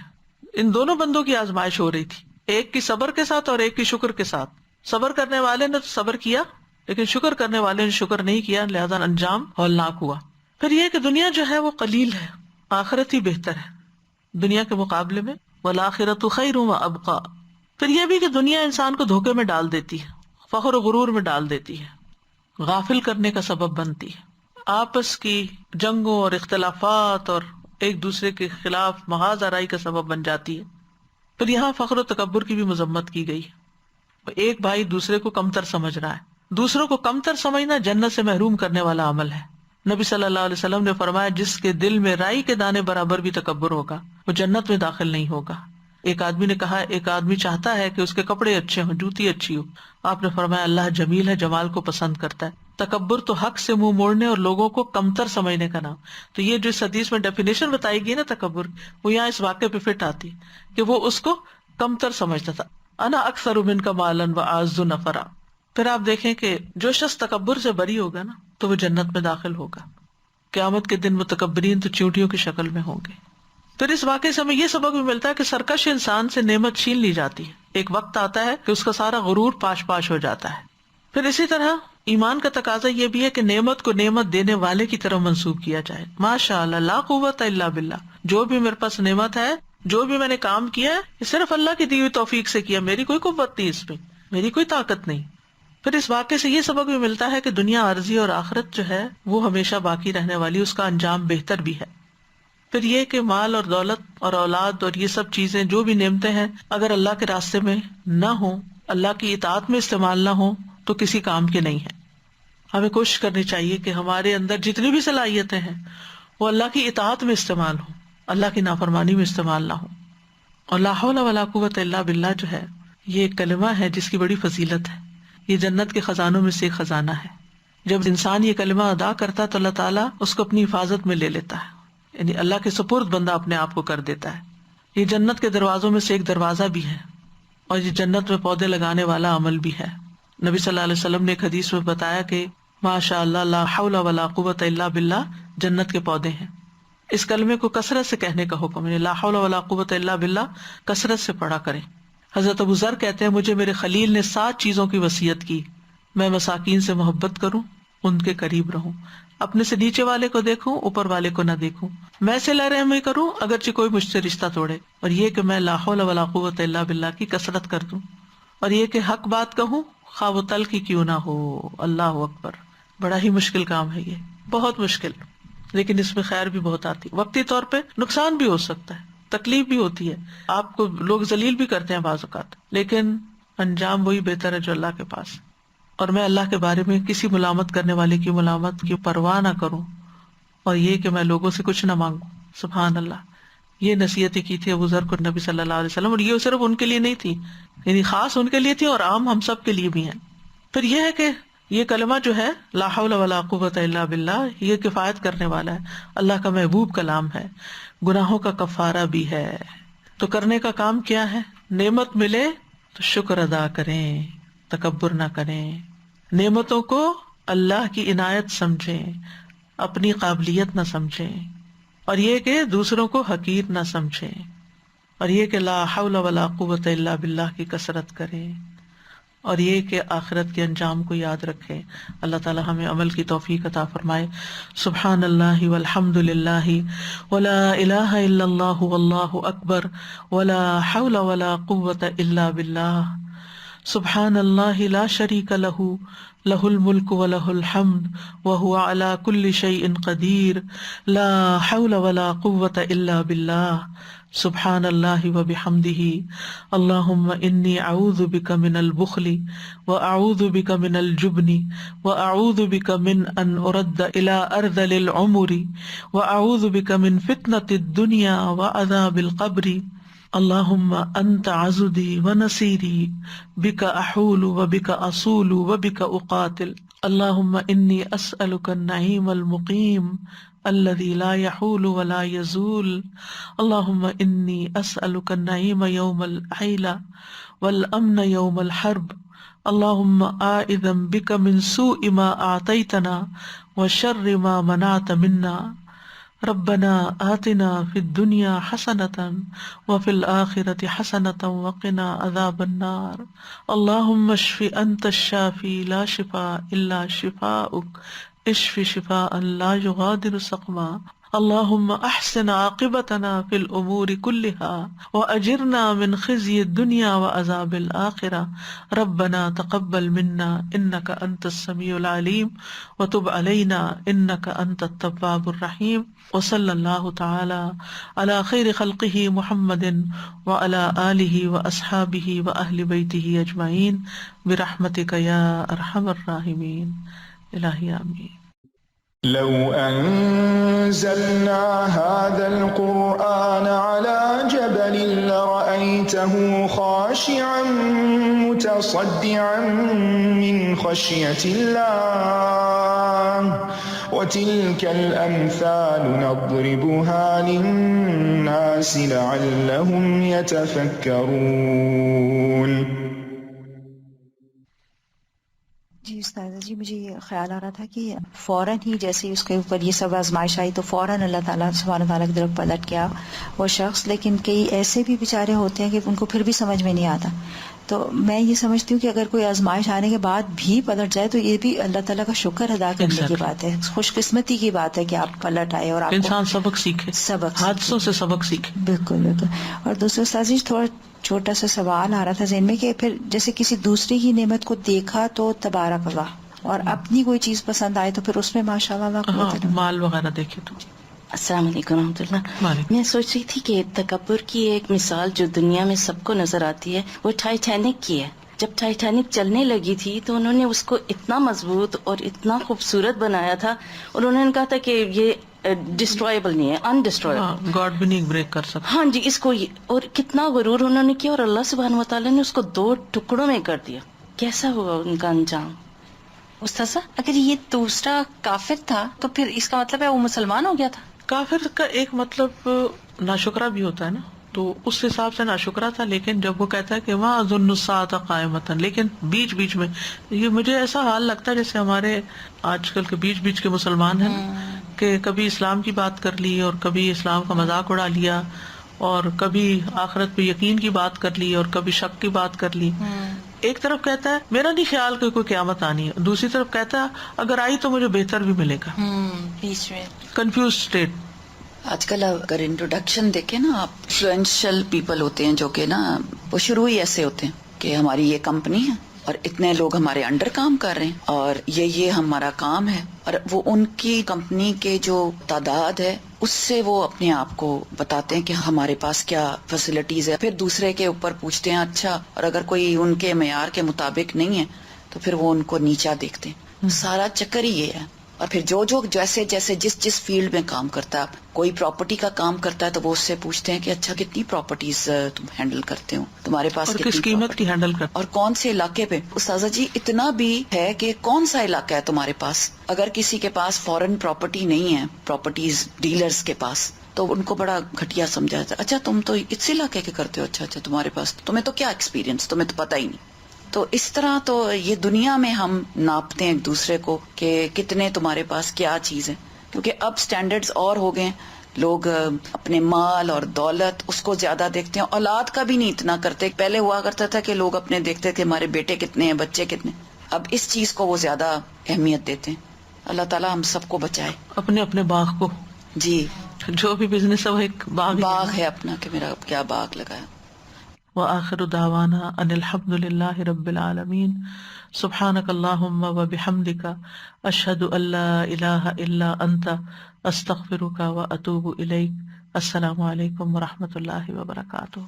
ان دونوں بندوں کی آزمائش ہو رہی تھی، ایک کی صبر کے ساتھ اور ایک کی شکر کے ساتھ. صبر کرنے والے نے تو صبر کیا، لیکن شکر کرنے والے نے شکر نہیں کیا، لہذا انجام ہولناک ہوا. پھر یہ کہ دنیا جو ہے وہ قلیل ہے، آخرت ہی بہتر ہے دنیا کے مقابلے میں. والآخرۃ خیر وابقیٰ. پھر یہ بھی کہ دنیا انسان کو دھوکے میں ڈال دیتی ہے، فخر و غرور میں ڈال دیتی ہے، غافل کرنے کا سبب بنتی ہے، آپس کی جنگوں اور اختلافات اور ایک دوسرے کے خلاف محاذ آرائی کا سبب بن جاتی ہے. پھر یہاں فخر و تکبر کی بھی مذمت کی گئی. ایک بھائی دوسرے کو کمتر سمجھ رہا ہے، دوسروں کو کمتر سمجھنا جنت سے محروم کرنے والا عمل ہے. نبی صلی اللہ علیہ وسلم نے فرمایا جس کے دل میں رائی کے دانے برابر بھی تکبر ہوگا وہ جنت میں داخل نہیں ہوگا. ایک آدمی نے کہا ایک آدمی چاہتا ہے کہ اس کے کپڑے اچھے ہوں، جوتی اچھی ہو. آپ نے فرمایا اللہ جمیل ہے، جمال کو پسند کرتا ہے. تکبر تو حق سے منہ موڑنے اور لوگوں کو کمتر سمجھنے کا نام. تو یہ جو اس حدیث میں ڈیفینیشن بتائی گئی نا تکبر، وہ یہاں اس واقعے پہ فٹ آتی کہ وہ اس کو کمتر سمجھتا تھا. انا اکثر منک مالا واعز نفرا. پھر آپ دیکھیں کہ جو شخص تکبر سے بری ہوگا نا تو وہ جنت میں داخل ہوگا. قیامت کے دن متکبرین تو چیونٹیوں کی شکل میں ہوں گے. پھر اس واقعے سے ہمیں یہ سبق بھی ملتا ہے کہ سرکش انسان سے نعمت چھین لی جاتی ہے، ایک وقت آتا ہے کہ اس کا سارا غرور پاش پاش ہو جاتا ہے. پھر اسی طرح ایمان کا تقاضا یہ بھی ہے کہ نعمت کو نعمت دینے والے کی طرف منسوب کیا جائے. ماشاء اللہ لا قوت الا باللہ، جو بھی میرے پاس نعمت ہے، جو بھی میں نے کام کیا ہے، یہ صرف اللہ کی دی ہوئی توفیق سے کیا، میری کوئی قوت نہیں، اس میں میری کوئی طاقت نہیں. پھر اس واقعے سے یہ سبق بھی ملتا ہے کہ دنیا عارضی اور آخرت جو ہے وہ ہمیشہ باقی رہنے والی، اس کا انجام بہتر بھی ہے. پھر یہ کہ مال اور دولت اور اولاد اور یہ سب چیزیں جو بھی نعمتیں ہیں اگر اللہ کے راستے میں نہ ہوں، اللہ کی اطاعت میں استعمال نہ ہوں تو کسی کام کے نہیں ہے. ہمیں کوشش کرنی چاہیے کہ ہمارے اندر جتنی بھی صلاحیتیں ہیں وہ اللہ کی اطاعت میں استعمال ہوں، اللہ کی نافرمانی میں استعمال نہ ہوں. اور لا حول ولا قوت الا باللہ جو ہے یہ ایک کلمہ ہے جس کی بڑی فضیلت ہے. یہ جنت کے خزانوں میں سے ایک خزانہ ہے. جب انسان یہ کلمہ ادا کرتا ہے تو اللہ تعالیٰ اس کو اپنی حفاظت میں لے لیتا ہے، یعنی اللہ کے سپرد بندہ اپنے آپ کو کر دیتا ہے. یہ جنت کے دروازوں میں سے ایک دروازہ بھی ہے اور یہ جنت میں پودے لگانے والا عمل بھی ہے. نبی صلی اللہ علیہ وسلم نے ایک حدیث میں بتایا کہ ماشاء اللہ لا حول ولا قوت الا باللہ جنت کے پودے ہیں. اس کلمے کو کثرت سے کہنے کا حکم ہے، لا حول ولا قوت الا باللہ کثرت سے پڑھا کریں. حضرت ابو ذر کہتے ہیں مجھے میرے خلیل نے 7 چیزوں کی وصیت کی، میں مساکین سے محبت کروں، ان کے قریب رہوں، اپنے سے نیچے والے کو دیکھوں، اوپر والے کو نہ دیکھوں، میں صلہ رحمی کروں اگرچہ کوئی مجھ سے رشتہ توڑے، اور یہ کہ میں لا حول ولا قوت الا باللہ کی کثرت کر دوں، اور یہ کہ حق بات کہوں خواہ وہ تل کی کیوں نہ ہو. اللہ اکبر. بڑا ہی مشکل کام ہے، یہ بہت مشکل، لیکن اس میں خیر بھی بہت آتی. وقتی طور پہ نقصان بھی ہو سکتا ہے، تکلیف بھی ہوتی ہے، آپ کو لوگ ذلیل بھی کرتے ہیں بعض اوقات، لیکن انجام وہی بہتر ہے جو اللہ کے پاس. اور میں اللہ کے بارے میں کسی ملامت کرنے والے کی ملامت کی پرواہ نہ کروں، اور یہ کہ میں لوگوں سے کچھ نہ مانگوں، سبحان اللہ. یہ نصیحتیں کی تھی ابو ذر کو نبی صلی اللہ علیہ وسلم, اور یہ صرف ان کے لیے نہیں تھی, یعنی خاص ان کے لیے تھی اور عام ہم سب کے لیے بھی ہیں. پھر یہ ہے کہ یہ کلمہ جو ہے لا حول ولا قوت الا باللہ, یہ کفایت کرنے والا ہے, اللہ کا محبوب کلام ہے, گناہوں کا کفارہ بھی ہے. تو کرنے کا کام کیا ہے؟ نعمت ملے تو شکر ادا کریں, تکبر نہ کریں, نعمتوں کو اللہ کی عنایت سمجھیں, اپنی قابلیت نہ سمجھیں, اور یہ کہ دوسروں کو حقیر نہ سمجھیں, اور یہ کہ لا حول ولا قوت الا باللہ کی کثرت کریں, اور یہ کہ آخرت کے انجام کو یاد رکھیں. اللہ تعالی ہمیں عمل کی توفیق عطا فرمائے. سبحان اللہ والحمد للہ ولا الہ الا اللہ واللہ اکبر ولا حول ولا قوت الا باللہ. سبحان اللہ لا شریک لہ لہ الملک ولہ الحمد وہو علی کل شیء قدیر لا حول ولا قوت الا باللہ. سبحان اللہ وبحمدہ اللہم انی اعوذ بک من البخل واعوذ بک من الجبن واعوذ بک من ان ارد الی ارذل العمر واعوذ بک من فتنۃ الدنیا وعذاب القبر. اللہم انت عضدی ونصیری بک احول وبک اصول وبک اقاتل. اللہم انی اسألک النعیم المقیم الذي لا يحول ولا يزول. اللهم إني أسألك النعيم يوم العيلة والأمن يوم الحرب. اللهم آئذا بك من سوء ما أعطيتنا وشر ما منعت منا. ربنا آتنا في الدنيا حسنة وفي الآخرة حسنة وقنا عذاب النار. اللهم اشف أنت الشافي لا شفاء إلا شفاؤك اشف شفاء لا يغادر سقما. اللهم احسن عاقبتنا في الامور كلها واجرنا من خزي الدنيا وعذاب الاخره. ربنا تقبل منا انك انت السميع العليم وتب علينا انك انت التواب الرحيم. وصلى الله تعالى على خير خلقه محمد وعلى آله واصحابه واهل بيته اجمعين برحمتك يا ارحم الراحمين. الہی آمین. لو أنزلنا هذا القرآن على جبل لرأيته خاشعا متصدعا من خشية الله وتلك الأمثال نضربها للناس لعلهم يتفكرون. جی استاذہ جی، مجھے یہ خیال آ رہا تھا کہ فوراً ہی جیسے اس کے اوپر یہ سب آزمائش آئی تو فوراً اللہ تعالیٰ سبحانہ تعالیٰ کی طرف پلٹ گیا وہ شخص، لیکن کئی ایسے بھی بیچارے ہوتے ہیں کہ ان کو پھر بھی سمجھ میں نہیں آتا. تو میں یہ سمجھتی ہوں کہ اگر کوئی آزمائش آنے کے بعد بھی پلٹ جائے تو یہ بھی اللہ تعالیٰ کا شکر ادا کرنے کی بات ہے، خوش قسمتی کی بات ہے کہ آپ پلٹ آئے اور آپ انسان سبق سیکھے، حادثوں سے سبق سیکھے. بالکل بالکل. اور دوسرے استاذ جی تھوڑا چھوٹا سا سوال آ رہا تھا ذہن میں کہ پھر جیسے کسی دوسری کی نعمت کو دیکھا تو تبارک اللہ، اور اپنی کوئی چیز پسند آئے تو پھر اس میں ماشاء اللہ مال وغیرہ دیکھے تو. السلام علیکم ورحمۃ اللہ. میں سوچ رہی تھی کہ تکبر کی ایک مثال جو دنیا میں سب کو نظر آتی ہے وہ ٹائٹینک کی ہے. جب ٹائٹینک چلنے لگی تھی تو انہوں نے اس کو اتنا مضبوط اور اتنا خوبصورت بنایا تھا، اور انہوں نے کہا تھا کہ یہ ڈسٹرائبل نہیں ہے، انڈسٹرائبل، گاڈ بھی نہیں بریک کر سکتا. ہاں جی، اس کو اور کتنا غرور انہوں نے کیا، اور اللہ سبحانہ وتعالیٰ نے اس کو 2 ٹکڑوں میں کر دیا. کیسا ہوا ان کا انجام؟ استاذہ اگر یہ دوسرا کافر تھا تو پھر اس کا مطلب ہے وہ مسلمان ہو گیا تھا؟ کافر کا ایک مطلب ناشکرا بھی ہوتا ہے نا، تو اس حساب سے ناشکرا تھا. لیکن جب وہ کہتا ہے کہ وہاں اظن الساعۃ قائمۃ، لیکن بیچ بیچ میں یہ مجھے ایسا حال لگتا ہے جیسے ہمارے آج کل کے بیچ بیچ کے مسلمان ہیں کہ کبھی اسلام کی بات کر لی اور کبھی اسلام کا مذاق اڑا لیا، اور کبھی آخرت پہ یقین کی بات کر لی اور کبھی شک کی بات کر لی. ایک طرف کہتا ہے میرا نہیں خیال کہ کوئی قیامت آنی ہے، دوسری طرف کہتا ہے اگر آئی تو مجھے بہتر بھی ملے گا. بیچ میں کنفیوز اسٹیٹ. آج کل اگر انٹروڈکشن دیکھیں نا، آپ انفلوئنشل پیپل ہوتے ہیں جو کہ نا وہ شروع ہی ایسے ہوتے ہیں کہ ہماری یہ کمپنی ہے اور اتنے لوگ ہمارے انڈر کام کر رہے ہیں اور یہ ہمارا کام ہے، اور وہ ان کی کمپنی کے جو تعداد ہے اس سے وہ اپنے آپ کو بتاتے ہیں کہ ہمارے پاس کیا فیسلٹیز ہے. پھر دوسرے کے اوپر پوچھتے ہیں اچھا، اور اگر کوئی ان کے معیار کے مطابق نہیں ہے تو پھر وہ ان کو نیچا دیکھتے ہیں. سارا چکر ہی یہ ہے. اور پھر جو جیسے جیسے جس فیلڈ میں کام کرتا ہے، کوئی پراپرٹی کا کام کرتا ہے تو وہ اس سے پوچھتے ہیں کہ اچھا کتنی پراپرٹیز تم ہینڈل کرتے ہو، تمہارے پاس اور کتنی کس قیمت کی ہینڈل کرتے، اور کون سے علاقے پہ. استاذہ جی اتنا بھی ہے کہ کون سا علاقہ ہے تمہارے پاس. اگر کسی کے پاس فورن پراپرٹی نہیں ہے، پراپرٹیز ڈیلرز کے پاس، تو ان کو بڑا گھٹیا سمجھا جاتا ہے. اچھا تم تو اس علاقے کے کرتے ہو، اچھا تمہارے پاس، تمہیں تو کیا ایکسپیرینس، تمہیں تو پتہ ہی نہیں. تو اس طرح تو یہ دنیا میں ہم ناپتے ہیں ایک دوسرے کو کہ کتنے تمہارے پاس کیا چیز ہے، کیونکہ اب سٹینڈرڈز اور ہو گئے. لوگ اپنے مال اور دولت اس کو زیادہ دیکھتے ہیں، اولاد کا بھی نہیں اتنا کرتے. پہلے ہوا کرتا تھا کہ لوگ اپنے دیکھتے تھے ہمارے بیٹے کتنے ہیں، بچے کتنے. اب اس چیز کو وہ زیادہ اہمیت دیتے ہیں. اللہ تعالیٰ ہم سب کو بچائے. اپنے اپنے باغ کو، جی جو بھی بزنس ہے وہ ایک باغ ہے اپنا، کہ میرا کیا باغ لگا ہے. وآخر دعوانا ان الحمد للہ رب العالمین. سبحانک اللہم وبحمدک، اشہد ان لا الہ الا انت، استغفرک واتوب الیک. السلام علیکم ورحمۃ اللہ وبرکاتہ.